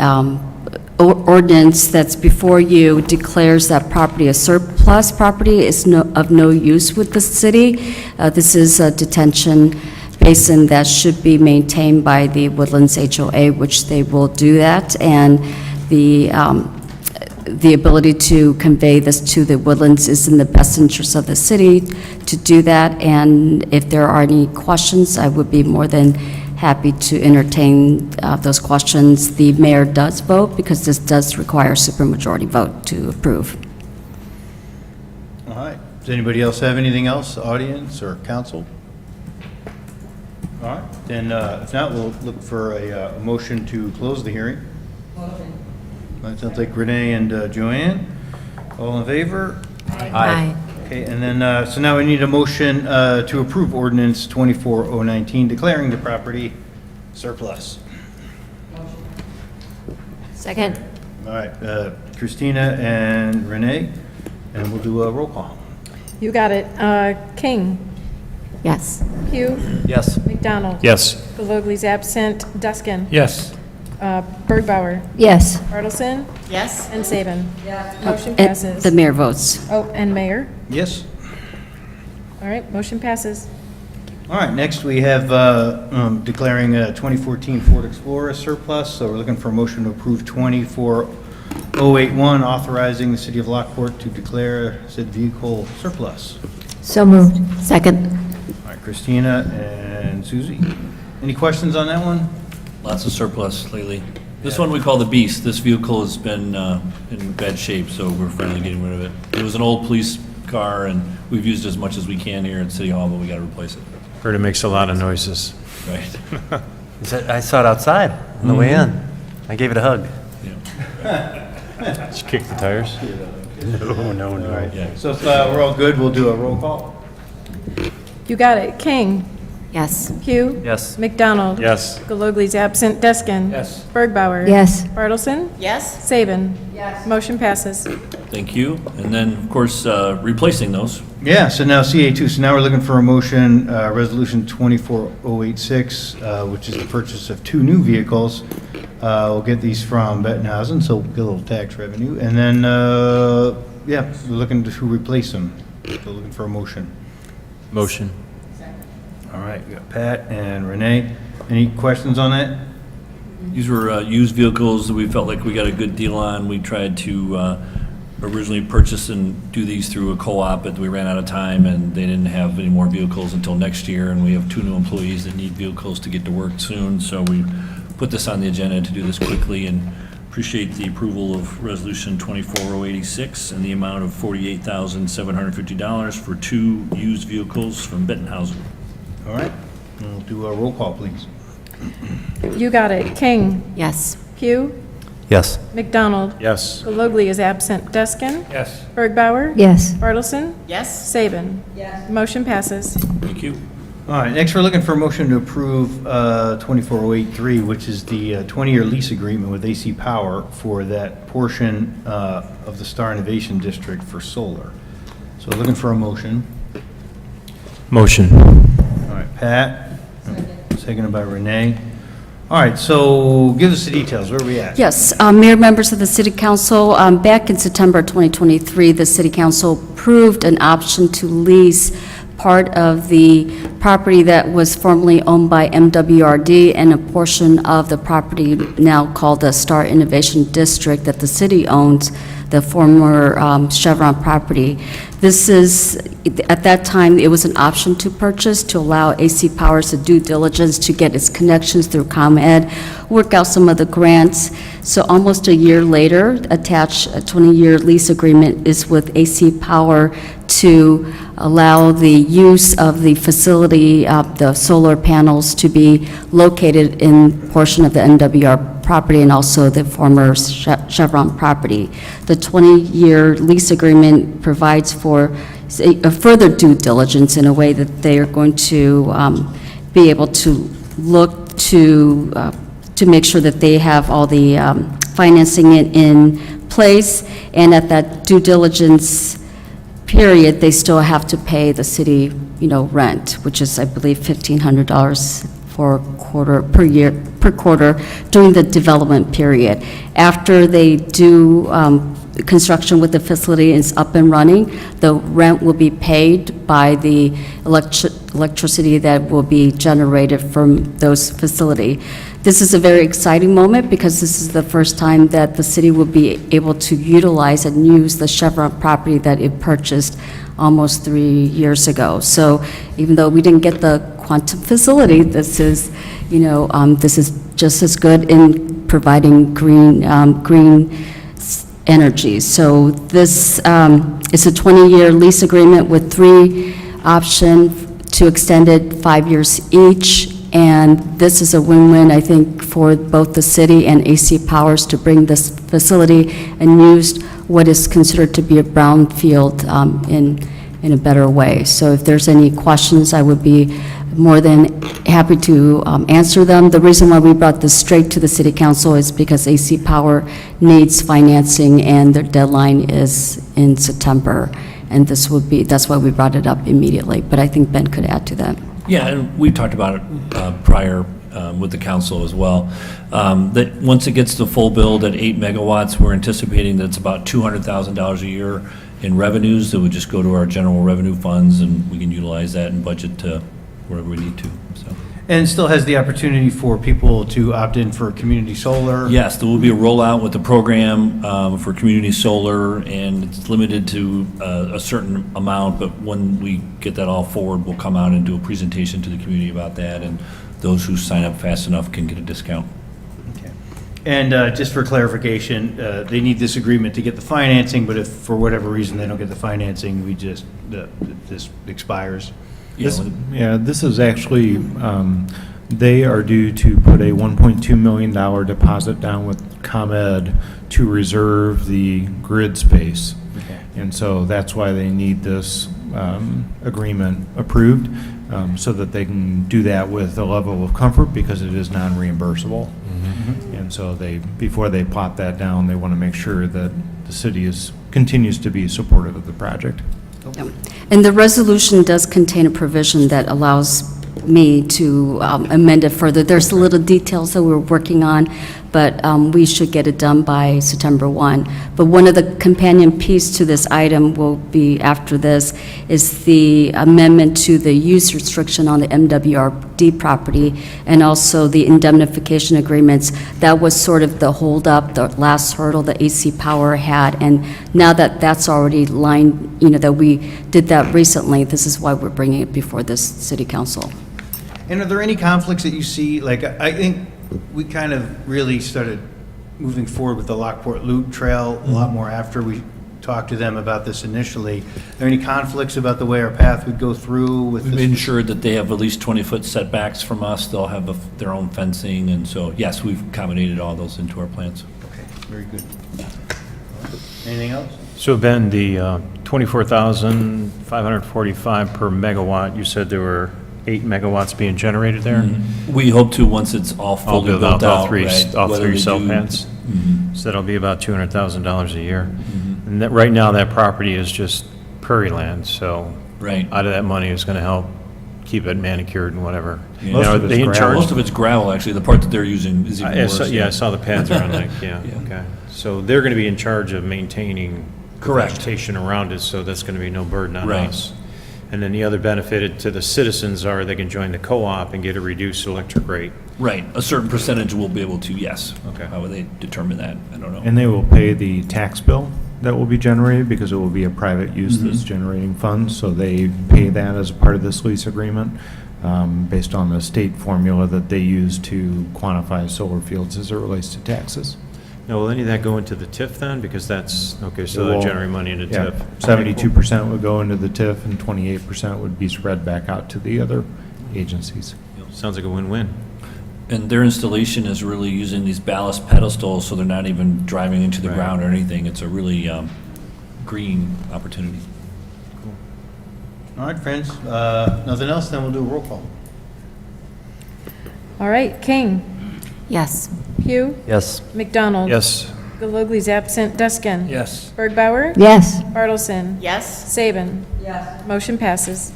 ordinance that's before you declares that property a surplus property, is of no use with the city. This is a detention basin that should be maintained by the Woodlands HOA, which they will do that, and the ability to convey this to the Woodlands is in the best interest of the city to do that, and if there are any questions, I would be more than happy to entertain those questions. The mayor does vote because this does require a supermajority vote to approve. All right. Does anybody else have anything else, audience or council? All right, then if not, we'll look for a motion to close the hearing. Motion. That sounds like Renee and Joanne. All in favor? Aye. Okay, and then, so now we need a motion to approve ordinance 24019, declaring the property surplus. Second. All right, Christina and Renee, and we'll do a roll call. You got it. King, Yes. Pugh, Yes. McDonald. Yes. Galogli's absent. Duskin. Yes. Bergbauer. Yes. Bartleson. Yes? And Saban. Motion And passes. the mayor votes. Oh, and Mayor. Yes? All right, motion passes. All right, next we have declaring a 2014 Ford Explorer surplus, so we're looking for a motion to approve 24081, authorizing the city of Lockport to declare said vehicle surplus. So moved. Second. All right, Christina and Susie. Any questions on that one? Lots of surplus lately. This one we call the Beast. This vehicle has been in bad shape, so we're finally getting rid of it. It was an old police car, and we've used it as much as we can here at City Hall, but we got to replace it. Heard it makes a lot of noises. Right. I saw it outside on the way in. I gave it a hug. Yeah. Did you kick the tires? No. Yeah. So if we're all good, we'll do a roll call. You got it. King, Yes. Pugh. Yes. McDonald. Yes. Galogli's absent. Deskin. Yes. Bergbauer. Yes. Bartleson. Yes? Saban. Yes. Motion passes. Thank you. And then, of course, replacing those. Yeah, so now CA2, so now we're looking for a motion, Resolution 24086, which is the purchase of 2 new vehicles. We'll get these from Bettenhausen, so we'll get a little tax revenue. And then, yeah, we're looking to replace them. So looking for a motion. Motion. All right, we got Pat and Renee. Any questions on that? These were used vehicles that we felt like we got a good deal on. We tried to originally purchase and do these through a co-op, but we ran out of time, and they didn't have any more vehicles until next year, and we have 2 new employees that need vehicles to get to work soon, so we put this on the agenda to do this quickly, and appreciate the approval of Resolution 24086 and the amount of $48,750 for 2 used vehicles from Bettenhausen. All right, we'll do a roll call, please. You got it. King, Yes. Pugh, Yes. McDonald. Yes. Galogli is absent. Deskin. Yes. Bergbauer. Yes. Bartleson. Yes? Saban. Yes. Motion passes. Thank you. All right, next we're looking for a motion to approve 24083, which is the 20-year lease agreement with AC Power for that portion of the Star Innovation District for solar. So we're looking for a motion. Motion. All right, Pat. Seconded by Renee. All right, so give us the details. Where are we at? Yes, Mayor, members of the City Council, back in September 2023, the City Council approved an option to lease part of the property that was formerly owned by MWRD and a portion of the property now called the Star Innovation District that the city owns, the former Chevron property. This is, at that time, it was an option to purchase to allow AC Powers to due diligence to get its connections through ComEd, work out some of the grants. So almost a year later, attached a 20-year lease agreement is with AC Power to allow the use of the facility, the solar panels, to be located in portion of the MWR property and also the former Chevron property. The 20-year lease agreement provides for a further due diligence in a way that they are going to be able to look to make sure that they have all the financing in place, and at that due diligence period, they still have to pay the city, rent, which is, I believe, $1,500 for per quarter during the development period. After they do construction with the facility is up and running, the rent will be paid by the electricity that will be generated from those facility. This is a very exciting moment because this is the first time that the city will be able to utilize and use the Chevron property that it purchased almost 3 years ago. So even though we didn't get the quantum facility, this is, this is just as good in providing green energy. So this is a 20-year lease agreement with 3 options to extend it 5 years each. And this is a win-win, I think, for both the city and AC Powers to bring this facility and use what is considered to be a brownfield in a better way. So if there's any questions, I would be more than happy to answer them. The reason why we brought this straight to the City Council is because AC Power needs financing and their deadline is in September. And that's why we brought it up immediately. But I think Ben could add to that. Yeah, and we talked about it prior with the council as well, that once it gets to full build at 8 megawatts, we're anticipating that it's about $200,000 a year in revenues that would just go to our general revenue funds, and we can utilize that and budget to wherever we need to, so. And it still has the opportunity for people to opt in for community solar? Yes, there will be a rollout with the program for community solar, and it's limited to a certain amount, but when we get that all forward, we'll come out and do a presentation to the community about that, and those who sign up fast enough can get a discount. Okay. And just for clarification, they need this agreement to get the financing, but if for whatever reason they don't get the financing, this expires? This is actually, they are due to put a $1.2 million deposit down with ComEd to reserve the grid space. Okay. And so that's why they need this agreement approved, so that they can do that with a level of comfort because it is non-reimbursable. Mm-hmm. And so before they plot that down, they want to make sure that the city continues to be supportive of the project. Yep. And the resolution does contain a provision that allows me to amend it further. There's a little details that we're working on, but we should get it done by September 1. But one of the companion piece to this item will be after this is the amendment to the use restriction on the MWRD property and also the indemnification agreements. That was sort of the holdup, the last hurdle that AC Power had. And now that that's already lined, that we did that recently, this is why we're bringing it before this city council. And are there any conflicts that you see? Like, I think we kind of really started moving forward with the Lockport Loop Trail a lot more after we talked to them about this initially. Are there any conflicts about the way our path would go through with We've this? ensured that they have at least 20-foot setbacks from us. They'll have their own fencing, and so, yes, we've accommodated all those into our plans. Okay, very good. Anything else? So Ben, the 24,545 per megawatt, you said there were 8 megawatts being generated there? Mm-hmm. We hope to, once it's all fully built out, all three Whether cell they do- pads? Mhm. So that'll be about $200,000 a year. Mhm. And that, right now, that property is just prairie land, so Right. out of that money is going to help keep it manicured and whatever. Yeah. Now, are they in charge? Most of it's gravel, actually. The part that they're using is even I worse. saw- Yeah, I saw the pads around, like, yeah, Yeah. okay. So they're going to be in charge of maintaining the Correct. vegetation around it, so that's going to be no burden on Right. us. And then the other benefit to the citizens are they can join the co-op and get a reduced electric rate. Right. A certain percentage will be able to, yes. Okay. How would they determine that? I don't know. And they will pay the tax bill that will be generated because it will be a private use that's generating funds. So they pay that as a part of this lease agreement based on the state formula that they use to quantify solar fields as it relates to taxes. Now, will any of that go into the TIF then? Because that's, okay, so It they're will. generating money into Yeah, TIF. 72% would go into the TIF and 28% would be spread back out to the other agencies. Sounds like a win-win. And their installation is really using these ballast pedestals, so they're not even driving into the Right. ground or anything. It's a really green opportunity. All right, friends, nothing else, then we'll do a roll call. All right, King, Yes. Pugh, Yes. McDonald. Yes. Gallogley's absent, Deskin. Yes. Bergbauer. Yes. Bartleson. Yes? Saban. Yes. Motion passes.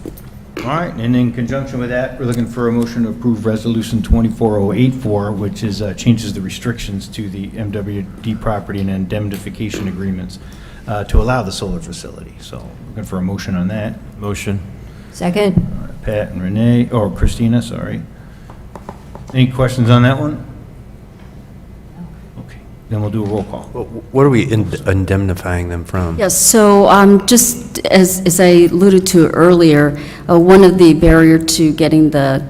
All right, and in conjunction with that, we're looking for a motion to approve Resolution 24084, which is, changes the restrictions to the MWD property and indemnification agreements to allow the solar facility. So looking for a motion on that. Motion. Second. All right, Pat and Renee, or Christina, sorry. Any questions on that one? Okay, then we'll do a roll call. What are we indemnifying them from? Yes, so just as I alluded to earlier, one of the barrier to getting the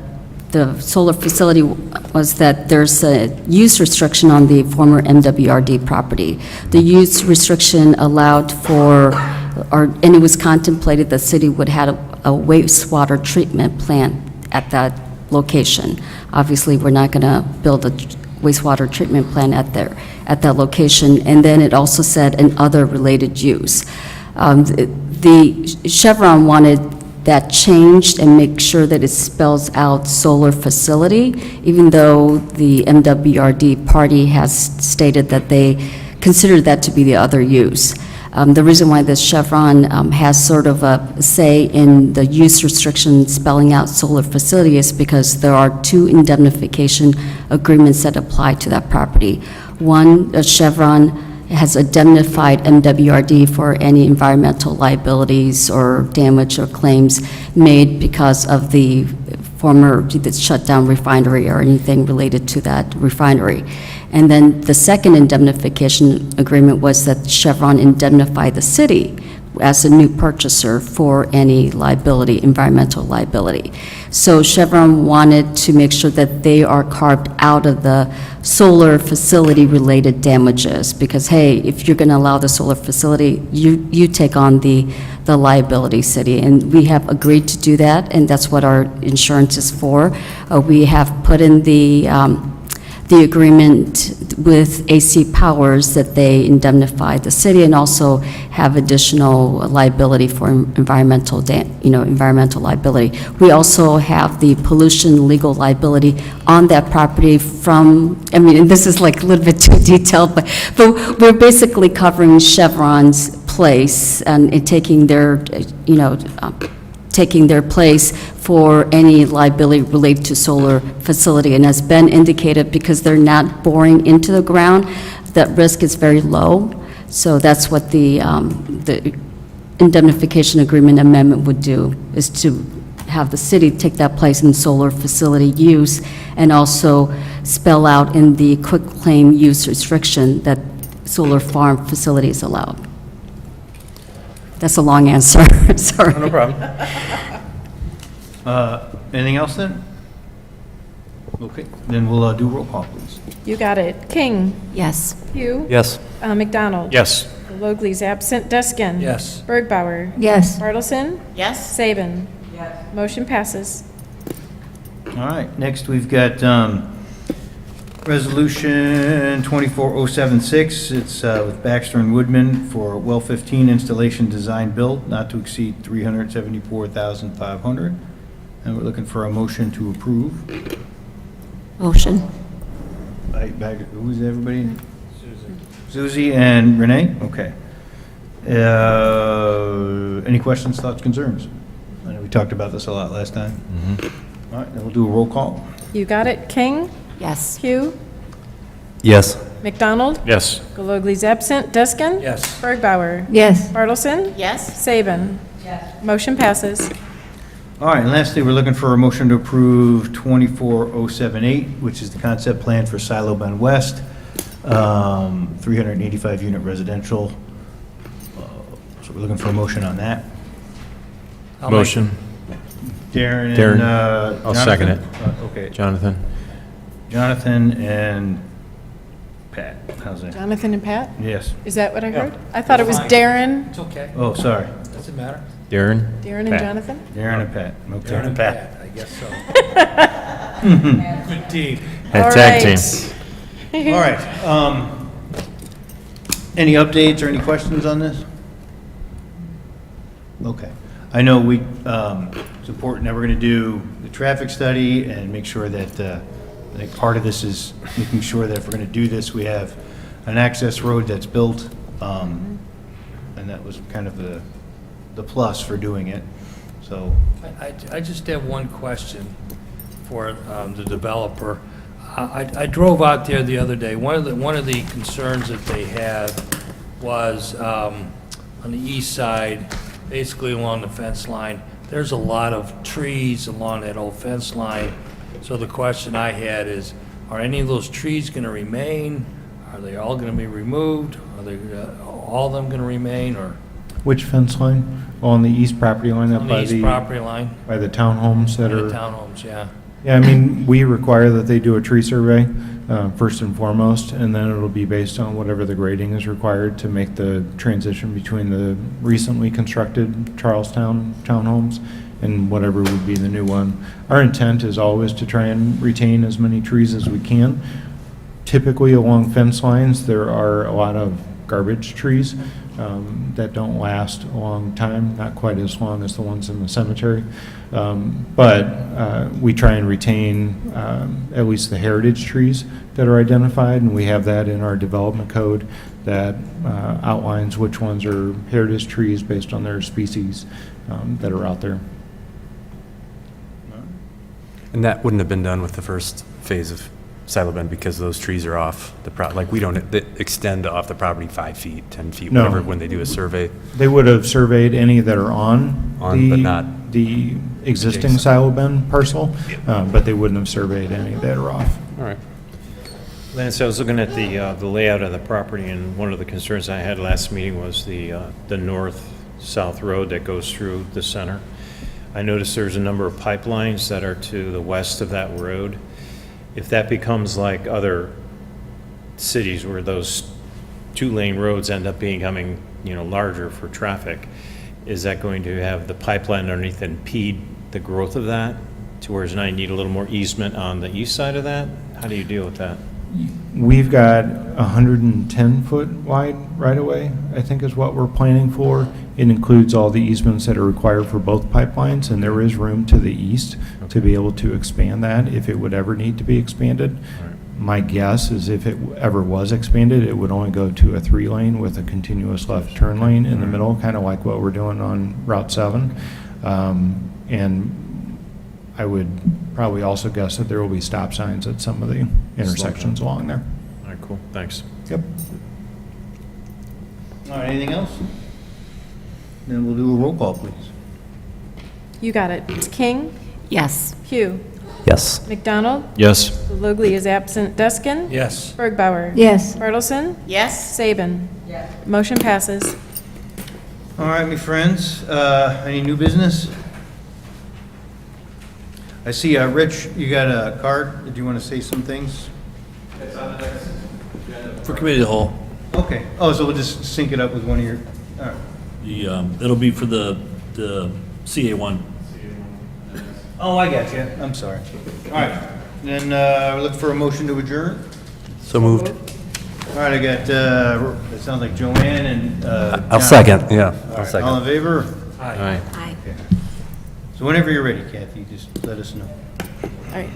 solar facility was that there's a use restriction on the former MWRD property. The use restriction allowed for, and it was contemplated the city would have a wastewater treatment plant at that location. Obviously, we're not going to build a wastewater treatment plant at that location. And then it also said an other related use. The Chevron wanted that changed and make sure that it spells out solar facility, even though the MWRD party has stated that they consider that to be the other use. The reason why this Chevron has sort of a say in the use restriction spelling out solar facility is because there are two indemnification agreements that apply to that property. One, Chevron has indemnified MWRD for any environmental liabilities or damage or claims made because of the former shut down refinery or anything related to that refinery. And then the second indemnification agreement was that Chevron indemnified the city as a new purchaser for any liability, environmental liability. So Chevron wanted to make sure that they are carved out of the solar facility-related damages, because, hey, if you're going to allow the solar facility, you take on the liability, city. And we have agreed to do that, and that's what our insurance is for. We have put in the agreement with AC Powers that they indemnify the city and also have additional liability for environmental liability. We also have the pollution legal liability on that property from, I mean, and this is like a little bit too detailed, but we're basically covering Chevron's place and taking their, taking their place for any liability related to solar facility. And as Ben indicated, because they're not boring into the ground, that risk is very low. So that's what the indemnification agreement amendment would do, is to have the city take that place in solar facility use and also spell out in the quick claim use restriction that solar farm facility is allowed. That's a long answer, sorry. No problem. Anything else then? Okay, then we'll do roll call, please. You got it. King, Yes. Pugh. Yes. McDonald. Yes. Gallogley's absent, Deskin. Yes. Bergbauer. Yes. Bartleson. Yes? Saban. Yes. Motion passes. All right, next we've got Resolution 24076. It's with Baxter and Woodman for well 15 installation design build, not to exceed $374,500. And we're looking for a motion to approve. Motion. Who's everybody? Susie and Renee? Okay. Any questions, thoughts, concerns? I know we talked about this a lot last time. All right, then we'll do a roll call. You got it. King, Yes. Pugh. Yes. McDonald. Yes. Gallogley's absent, Deskin. Yes. Bergbauer. Yes. Bartleson. Yes? Saban. Yes. Motion passes. All right, and lastly, we're looking for a motion to approve 24078, which is the concept plan for Silo Bend West, 385-unit residential. So we're looking for a motion on that. I'll make- Motion. Darren Darren, and I'll second it. Okay, Jonathan? Jonathan and Pat, how's that? Jonathan and Pat? Yes. Is that what I heard? I thought it was Darren, It's okay. Oh, sorry. Doesn't matter. Darren? Darren and Pat. Jonathan? Darren and Pat. Okay. Darren and Pat, I guess so. Good team. All Tag team. right. All right. Any updates or any questions on this? Okay. I know it's important that we're going to do the traffic study and make sure that, I think part of this is making sure that if we're going to do this, we have an access road that's built. And that was kind of the plus for doing it. So, I just have one question for the developer. I drove out there the other day. One of the concerns that they had was on the east side, basically along the fence line, there's a lot of trees along that old fence line. So the question I had is, are any of those trees going to remain? Are they all going to be removed? Are they all of them going to remain, or Which fence line? On the east property line up on the by east property line? by the townhomes that The are. townhomes, yeah. Yeah, I mean, we require that they do a tree survey, first and foremost, and then it'll be based on whatever the grading is required to make the transition between the recently constructed Charlestown townhomes and whatever would be the new one. Our intent is always to try and retain as many trees as we can. Typically along fence lines, there are a lot of garbage trees that don't last a long time, not quite as long as the ones in the cemetery. But we try and retain at least the heritage trees that are identified, and we have that in our development code that outlines which ones are heritage trees based on their species that are out there. And that wouldn't have been done with the first phase of Silo Bend because those trees are off the like we don't extend off the property 5 feet, 10 feet, No. whatever, when they do a survey. They would have surveyed any that are on But the, not the existing adjacent. Silo Bend parcel, but they wouldn't have surveyed any that are off. All right. Lance, I was looking at the layout of the property, and one of the concerns I had last meeting was the north-south road that goes through the center. I noticed there's a number of pipelines that are to the west of that road. If that becomes like other cities where those two-lane roads end up becoming, larger for traffic, is that going to have the pipeline underneath and impede the growth of that? To whereas now you need a little more easement on the east side of that? How do you deal with that? We've got 110-foot wide right-of-way, I think is what we're planning for. It includes all the easements that are required for both pipelines, and there is room to the east to be able to expand that if it would ever need to be expanded. My guess is if it ever was expanded, it would only go to a 3-lane with a continuous left turn lane in the middle, kind of like what we're doing on Route 7. And I would probably also guess that there will be stop signs at some of the intersections along there. All right, cool, thanks. Yep. all right, anything else? Then we'll do a roll call, please. You got it. It's King, Yes. Pugh, Yes. McDonald, Yes. Lugly is absent, Deskin, Yes. Bergbauer. Yes. Bartleson, Yes? Saban. Motion passes. All right, my friends, any new business? I see, Rich, you got a card. Did you want to say some things? For committee of the whole, Okay. Oh, so we'll just sync it up with one of your, all right. it'll be for the CA1. Oh, I got you. I'm sorry. All right. Then we look for a motion to adjourn. So moved. All right, I got, it sounds like Joanne and I'll John. second, yeah. All I'll right, second. all in favor? Aye. Aye. So whenever you're ready, Kathy, just let us know. All right.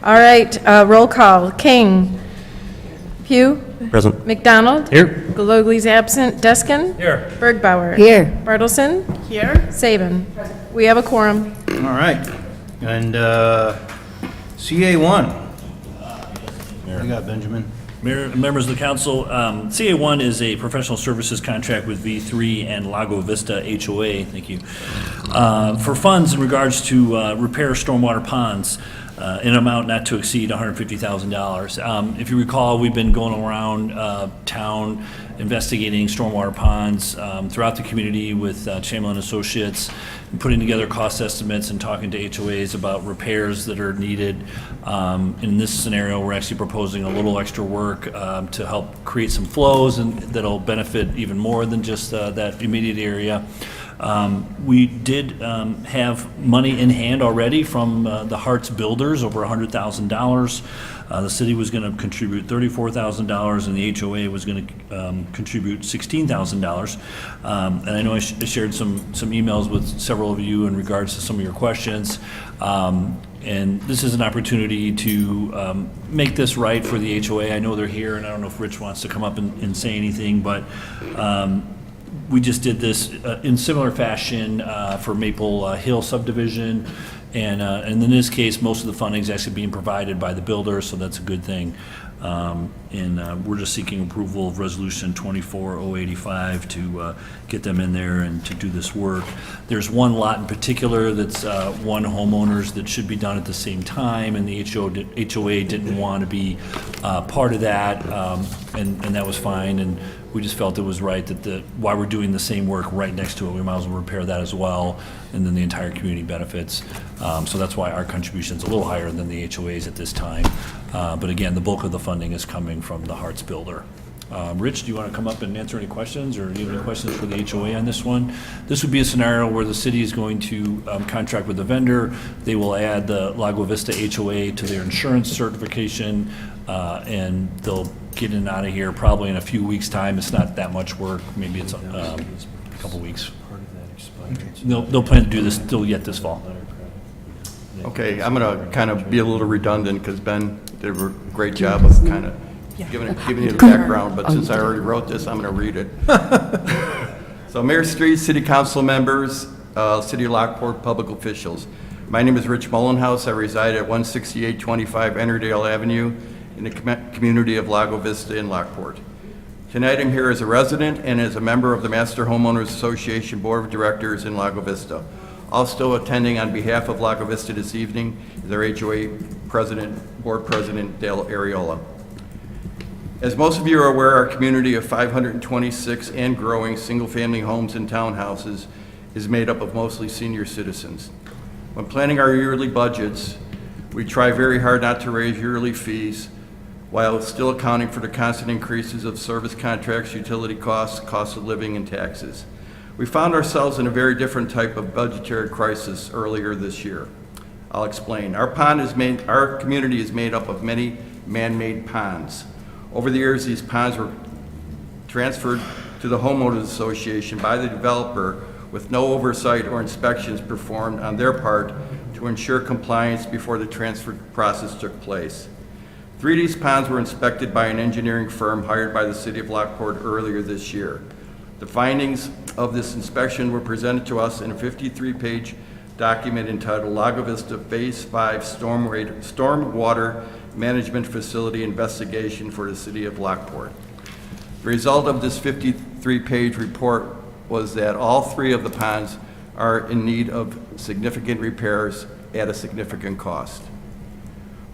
All right, roll call. King. Pugh. Present. McDonald. Here. Galogli's absent. Deskin. Here. Bergbauer. Here. Bartleson. Here? Saban. We have a quorum. All right. And CA1. What you got, Benjamin? Mayor, members of the council, CA1 is a professional services contract with V3 and Lago Vista HOA, thank you, for funds in regards to repair stormwater ponds in an amount not to exceed $150,000. If you recall, we've been going around town investigating stormwater ponds throughout the community with Chamberlain Associates, and putting together cost estimates and talking to HOAs about repairs that are needed. In this scenario, we're actually proposing a little extra work to help create some flows and that'll benefit even more than just that immediate area. We did have money in hand already from the Harts Builders, over $100,000. The city was going to contribute $34,000, and the HOA was going to contribute $16,000. And I know I shared some emails with several of you in regards to some of your questions. And this is an opportunity to make this right for the HOA. I know they're here, and I don't know if Rich wants to come up and say anything, but we just did this in similar fashion for Maple Hill subdivision, and in this case, most of the funding is actually being provided by the builder, so that's a good thing. And we're just seeking approval of Resolution 24085 to get them in there and to do this work. There's one lot in particular that's one homeowners that should be done at the same time, and the HOA didn't want to be part of that, and that was fine. And we just felt it was right that while we're doing the same work right next to it, we might as well repair that as well, and then the entire community benefits. So that's why our contribution's a little higher than the HOA's at this time. But again, the bulk of the funding is coming from the Harts Builder. Rich, do you want to come up and answer any questions, or do you have any questions for the HOA on this one? This would be a scenario where the city is going to contract with the vendor. They will add the Lago Vista HOA to their insurance certification, and they'll get in and out of here probably in a few weeks' time. It's not that much work. Maybe it's a couple weeks. They'll plan to do this still yet this fall. Okay, I'm going to kind of be a little redundant because Ben did a great job of kind of giving you the background, but since I already wrote this, I'm going to read it. So Mayor Street, City Council members, City of Lockport, public officials. My name is Rich Mullenhouse. I reside at 16825 Enterdale Avenue in the community of Lago Vista in Lockport. Tonight I'm here as a resident and as a member of the Master Homeowners Association Board of Directors in Lago Vista. Also attending on behalf of Lago Vista this evening is our HOA Board President, Dale Ariola. As most of you are aware, our community of 526 and growing single-family homes and townhouses is made up of mostly senior citizens. When planning our yearly budgets, we try very hard not to raise yearly fees while still accounting for the constant increases of service contracts, utility costs, cost of living, and taxes. We found ourselves in a very different type of budgetary crisis earlier this year. I'll explain. Our community is made up of many man-made ponds. Over the years, these ponds were transferred to the Homeowners Association by the developer with no oversight or inspections performed on their part to ensure compliance before the transfer process took place. 3 of these ponds were inspected by an engineering firm hired by the City of Lockport earlier this year. The findings of this inspection were presented to us in a 53-page document entitled Lago Vista Phase 5 Stormwater Management Facility Investigation for the City of Lockport. The result of this 53-page report was that all 3 of the ponds are in need of significant repairs at a significant cost.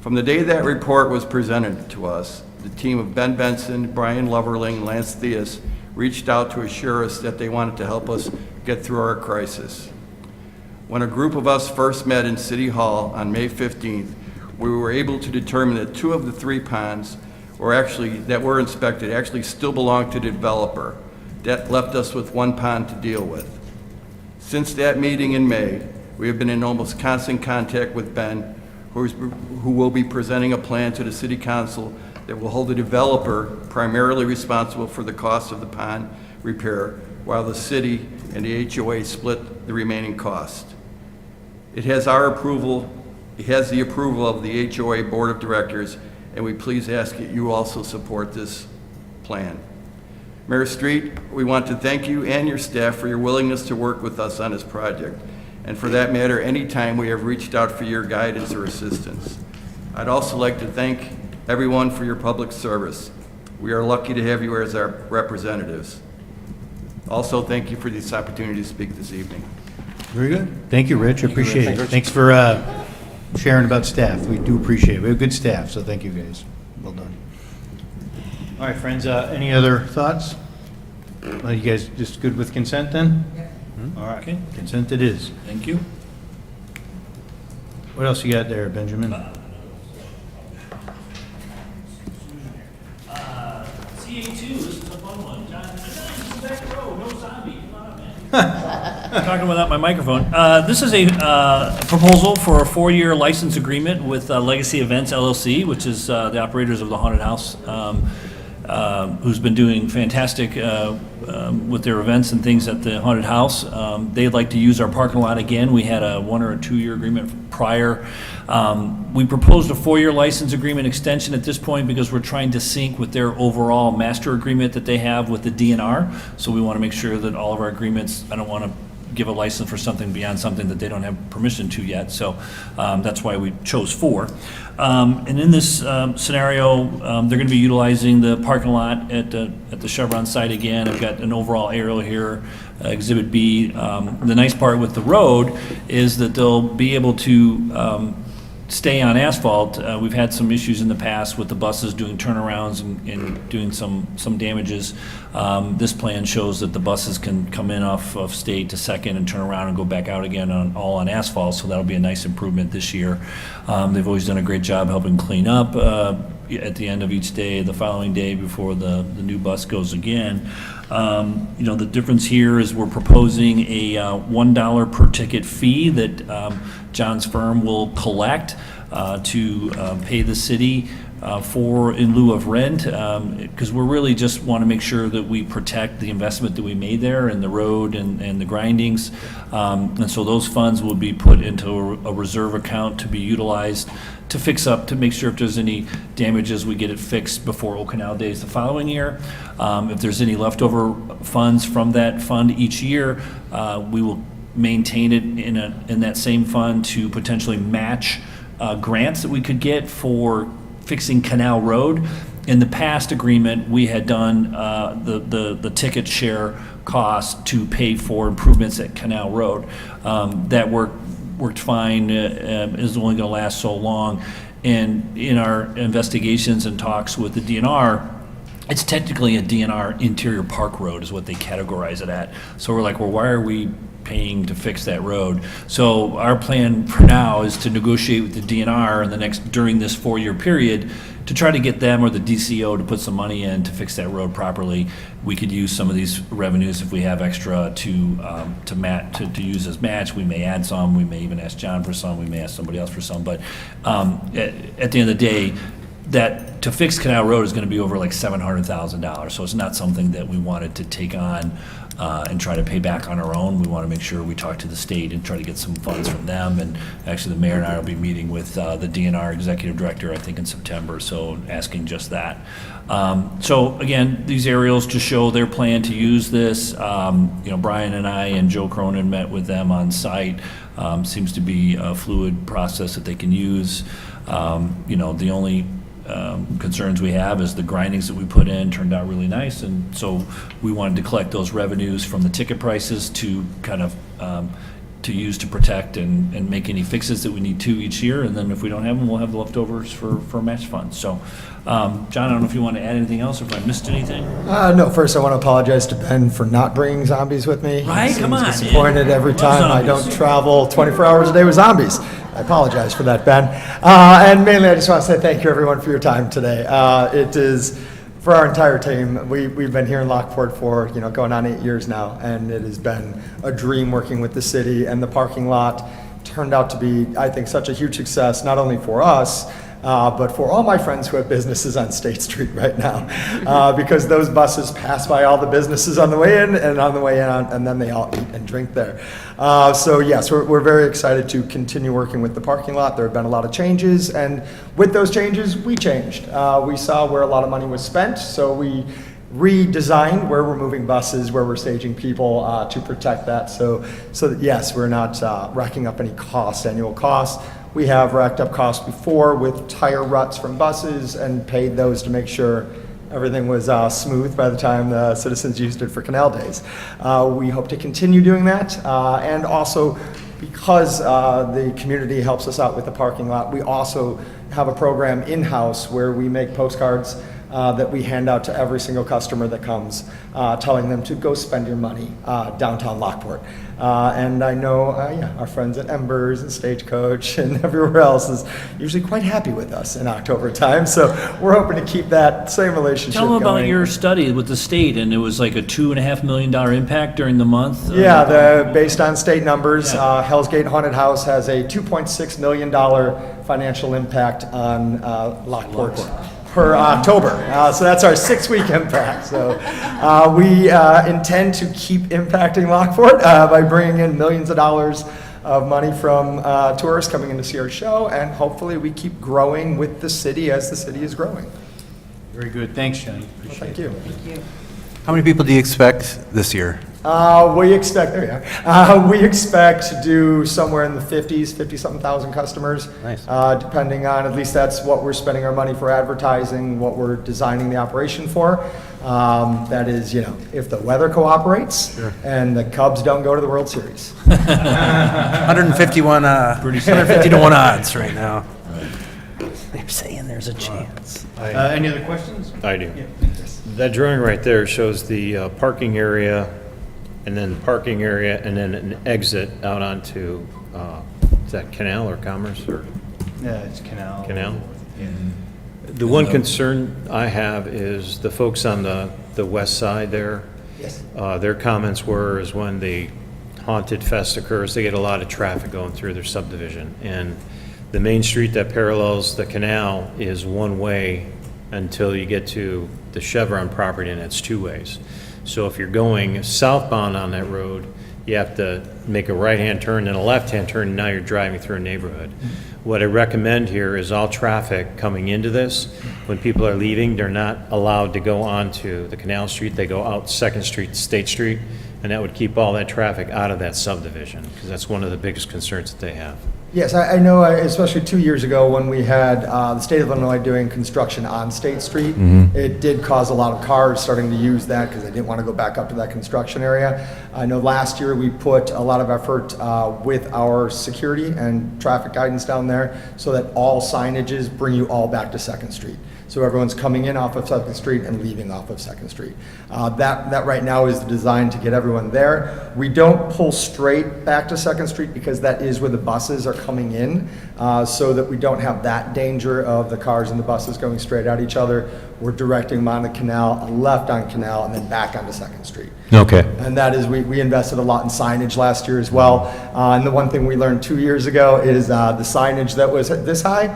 From the day that report was presented to us, the team of Ben Benson, Brian Loverling, and Lance Theus reached out to assure us that they wanted to help us get through our crisis. When a group of us first met in City Hall on May 15th, we were able to determine that 2 of the 3 ponds that were inspected actually still belong to the developer. That left us with 1 pond to deal with. Since that meeting in May, we have been in almost constant contact with Ben, who will be presenting a plan to the City Council that will hold the developer primarily responsible for the cost of the pond repair, while the city and the HOA split the remaining cost. It has the approval of the HOA Board of Directors, and we please ask that you also support this plan. Mayor Street, we want to thank you and your staff for your willingness to work with us on this project, and for that matter, anytime we have reached out for your guidance or assistance. I'd also like to thank everyone for your public service. We are lucky to have you as our representatives. Also, thank you for this opportunity to speak this evening. Very good. Thank you, Rich. Appreciate it. Thanks for sharing about staff. We do appreciate it. We have good staff, so thank you, guys. Well done. All right, friends, any other thoughts? You guys just good with consent then? All right, Okay. consent it is. Thank you. What else you got there, Benjamin? CA2, this is a fun one. John, back row, no zombie. Come on up, man. I'm talking without my microphone. This is a proposal for a 4-year license agreement with Legacy Events LLC, which is the operators of the Haunted House, who's been doing fantastic with their events and things at the Haunted House. They'd like to use our parking lot again. We had a 1 or a 2-year agreement prior. We proposed a 4-year license agreement extension at this point because we're trying to sync with their overall master agreement that they have with the DNR. So we want to make sure that all of our agreements, I don't want to give a license for something beyond something that they don't have permission to yet. So that's why we chose 4. And in this scenario, they're going to be utilizing the parking lot at the Chevron site again. I've got an overall aerial here, Exhibit B. The nice part with the road is that they'll be able to stay on asphalt. We've had some issues in the past with the buses doing turnarounds and doing some damages. This plan shows that the buses can come in off of State to Second and turn around and go back out again all on asphalt, so that'll be a nice improvement this year. They've always done a great job helping clean up at the end of each day, the following day before the new bus goes again. The difference here is we're proposing a $1 per ticket fee that John's firm will collect to pay the city for in lieu of rent, because we really just want to make sure that we protect the investment that we made there and the road and the grindings. And so those funds will be put into a reserve account to be utilized to fix up, to make sure if there's any damages, we get it fixed before O Canal Days the following year. If there's any leftover funds from that fund each year, we will maintain it in that same fund to potentially match grants that we could get for fixing Canal Road. In the past agreement, we had done the ticket share cost to pay for improvements at Canal Road. That worked fine, is only going to last so long. And in our investigations and talks with the DNR, it's technically a DNR interior park road is what they categorize it at. So we're like, well, why are we paying to fix that road? So our plan for now is to negotiate with the DNR during this 4-year period to try to get them or the DCO to put some money in to fix that road properly. We could use some of these revenues if we have extra to use as match. We may add some. We may even ask John for some. We may ask somebody else for some. But at the end of the day, that to fix Canal Road is going to be over like $700,000. So it's not something that we wanted to take on and try to pay back on our own. We want to make sure we talk to the state and try to get some funds from them. And actually, the mayor and I will be meeting with the DNR executive director, I think, in September, so asking just that. So again, these aerials just show their plan to use this. Brian and I and Joe Cronin met with them on site. Seems to be a fluid process that they can use. The only concerns we have is the grindings that we put in turned out really nice, and so we wanted to collect those revenues from the ticket prices to kind of to use to protect and make any fixes that we need to each year, and then if we don't have them, we'll have the leftovers for match funds. So John, I don't know if you want to add anything else or if I missed anything. No, first I want to apologize to Ben for not bringing zombies with me. Right, come on, He's disappointed every time I don't travel 24 hours a day with zombies. I apologize for that, Ben. And mainly I just want to say thank you everyone for your time today. It is, for our entire team, we've been here in Lockport for, going on 8 years now, and it has been a dream working with the city, and the parking lot turned out to be, I think, such a huge success, not only for us, but for all my friends who have businesses on State Street right now, because those buses pass by all the businesses on the way in and on the way out, and then they all eat and drink there. So yes, we're very excited to continue working with the parking lot. There have been a lot of changes, and with those changes, we changed. We saw where a lot of money was spent, so we redesigned where we're moving buses, where we're staging people to protect that. So that yes, we're not racking up any annual costs. We have racked up costs before with tire ruts from buses and paid those to make sure everything was smooth by the time the citizens used it for canal days. We hope to continue doing that, and also because the community helps us out with the parking lot, we also have a program in-house where we make postcards that we hand out to every single customer that comes, telling them to go spend your money downtown Lockport. And I know our friends at Embers and Stagecoach and everywhere else is usually quite happy with us in October time. So we're hoping to keep that same relationship Tell them about going. your study with the state, and it was like a $2.5 million impact during the month. Yeah, based on state numbers, Hell's Gate Haunted House has a $2.6 million financial impact on Lockport per October. So that's our 6-week impact. So we intend to keep impacting Lockport by bringing in millions of dollars of money from tourists coming in to see our show, and hopefully we keep growing with the city as the city is growing. Very good. Thanks, Johnny. Thank you. How many people do you expect this year? We expect to do somewhere in the 50-something thousand customers. Nice. Depending on, at least that's what we're spending our money for advertising, what we're designing the operation for. That is, if the weather cooperates and the Cubs don't go to the World Series. 151, 150 to 1 odds right now. They're saying there's a chance. Any other questions? I do. That drawing right there shows the parking area, and then parking area, and then an exit out onto, is that Canal or Commerce, or? Yeah, it's Canal. Canal? The one concern I have is the folks on the west side there. Yes. Their comments were, is when the Haunted Fest occurs, they get a lot of traffic going through their subdivision. And the main street that parallels the canal is one way until you get to the Chevron property, and it's 2 ways. So if you're going southbound on that road, you have to make a right-hand turn and a left-hand turn, and now you're driving through a neighborhood. What I recommend here is all traffic coming into this, when people are leaving, they're not allowed to go onto the Canal Street. They go out 2nd Street, State Street, And that would keep all that traffic out of that subdivision, because that's one of the biggest concerns that they have. Yes, I know, especially 2 years ago when we had the state of Illinois doing construction on State Street, it did cause a lot of cars starting to use that because they didn't want to go back up to that construction area. I know last year we put a lot of effort with our security and traffic guidance down there so that all signages bring you all back to 2nd Street. So everyone's coming in off of 2nd Street and leaving off of 2nd Street. That right now is the design to get everyone there. We don't pull straight back to 2nd Street because that is where the buses are coming in, so that we don't have that danger of the cars and the buses going straight at each other. We're directing them on the canal, left on Canal, and then back onto 2nd Street. Okay. And that is, we invested a lot in signage last year as well. And the one thing we learned 2 years ago is the signage that was this high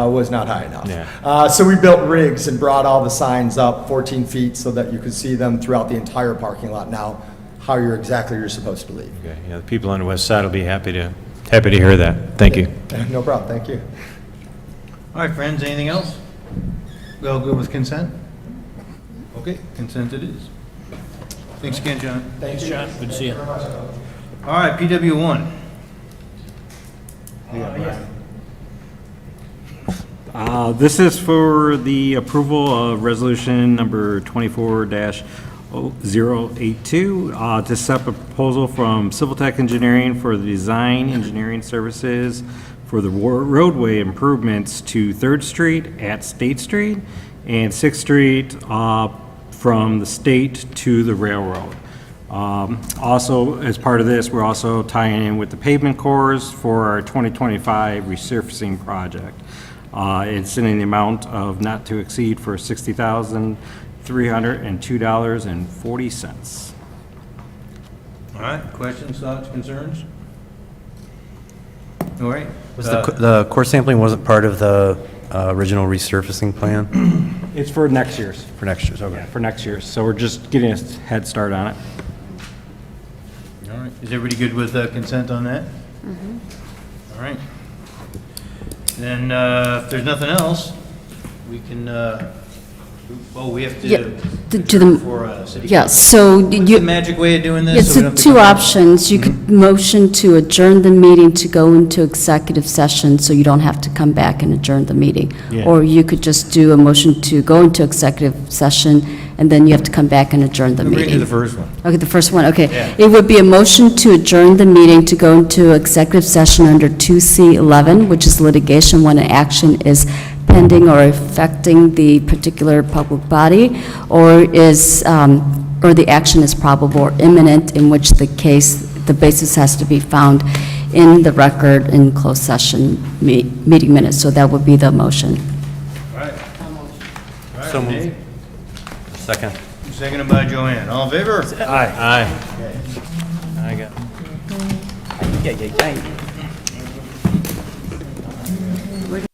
was not high enough. Yeah. So we built rigs and brought all the signs up 14 feet so that you could see them throughout the entire parking lot now, how you're supposed to leave. Okay, yeah, the people on the west side will be happy to hear that. Thank you. No problem, thank you. All right, friends, anything else? We all good with consent? Okay, consent it is. Thanks again, John. Thanks, John. Good to see you. All right, PW1. This is for the approval of resolution number 24-082, to set a proposal from Civil Tech Engineering for the design engineering services for the roadway improvements to 3rd Street at State Street and 6th Street from the state to the railroad. Also, as part of this, we're also tying in with the pavement cores for our 2025 resurfacing project. It's in the amount of not to exceed for $60,302.40. All right, questions, thoughts, concerns? All right. Was the core sampling wasn't part of the original resurfacing plan? It's for next year's. For next year's, okay. Yeah, for next year's. So we're just getting a head start on it. All right, is everybody good with consent on that? All right. Then, if there's nothing else, we can, we have to. Yeah, to adjourn the- For city. Yes, so What's the magic way of doing this? It's so we don't have to two come back? options. You could motion to adjourn the meeting to go into executive session, so you don't have to come back and adjourn the meeting. Yeah. Or you could just do a motion to go into executive session, and then you have to come back and adjourn the We'll bring meeting. to the first one. Okay, the first one, okay. Yeah. It would be a motion to adjourn the meeting to go into executive session under 2C11, which is litigation when an action is pending or affecting the particular public body, or or the action is probable or imminent, in which the basis has to be found in the record in closed session meeting minutes. So that would be the motion. All right. All right, So moved. Dave? Second. Seconded by Joanne. All in favor? Aye. I got Yeah.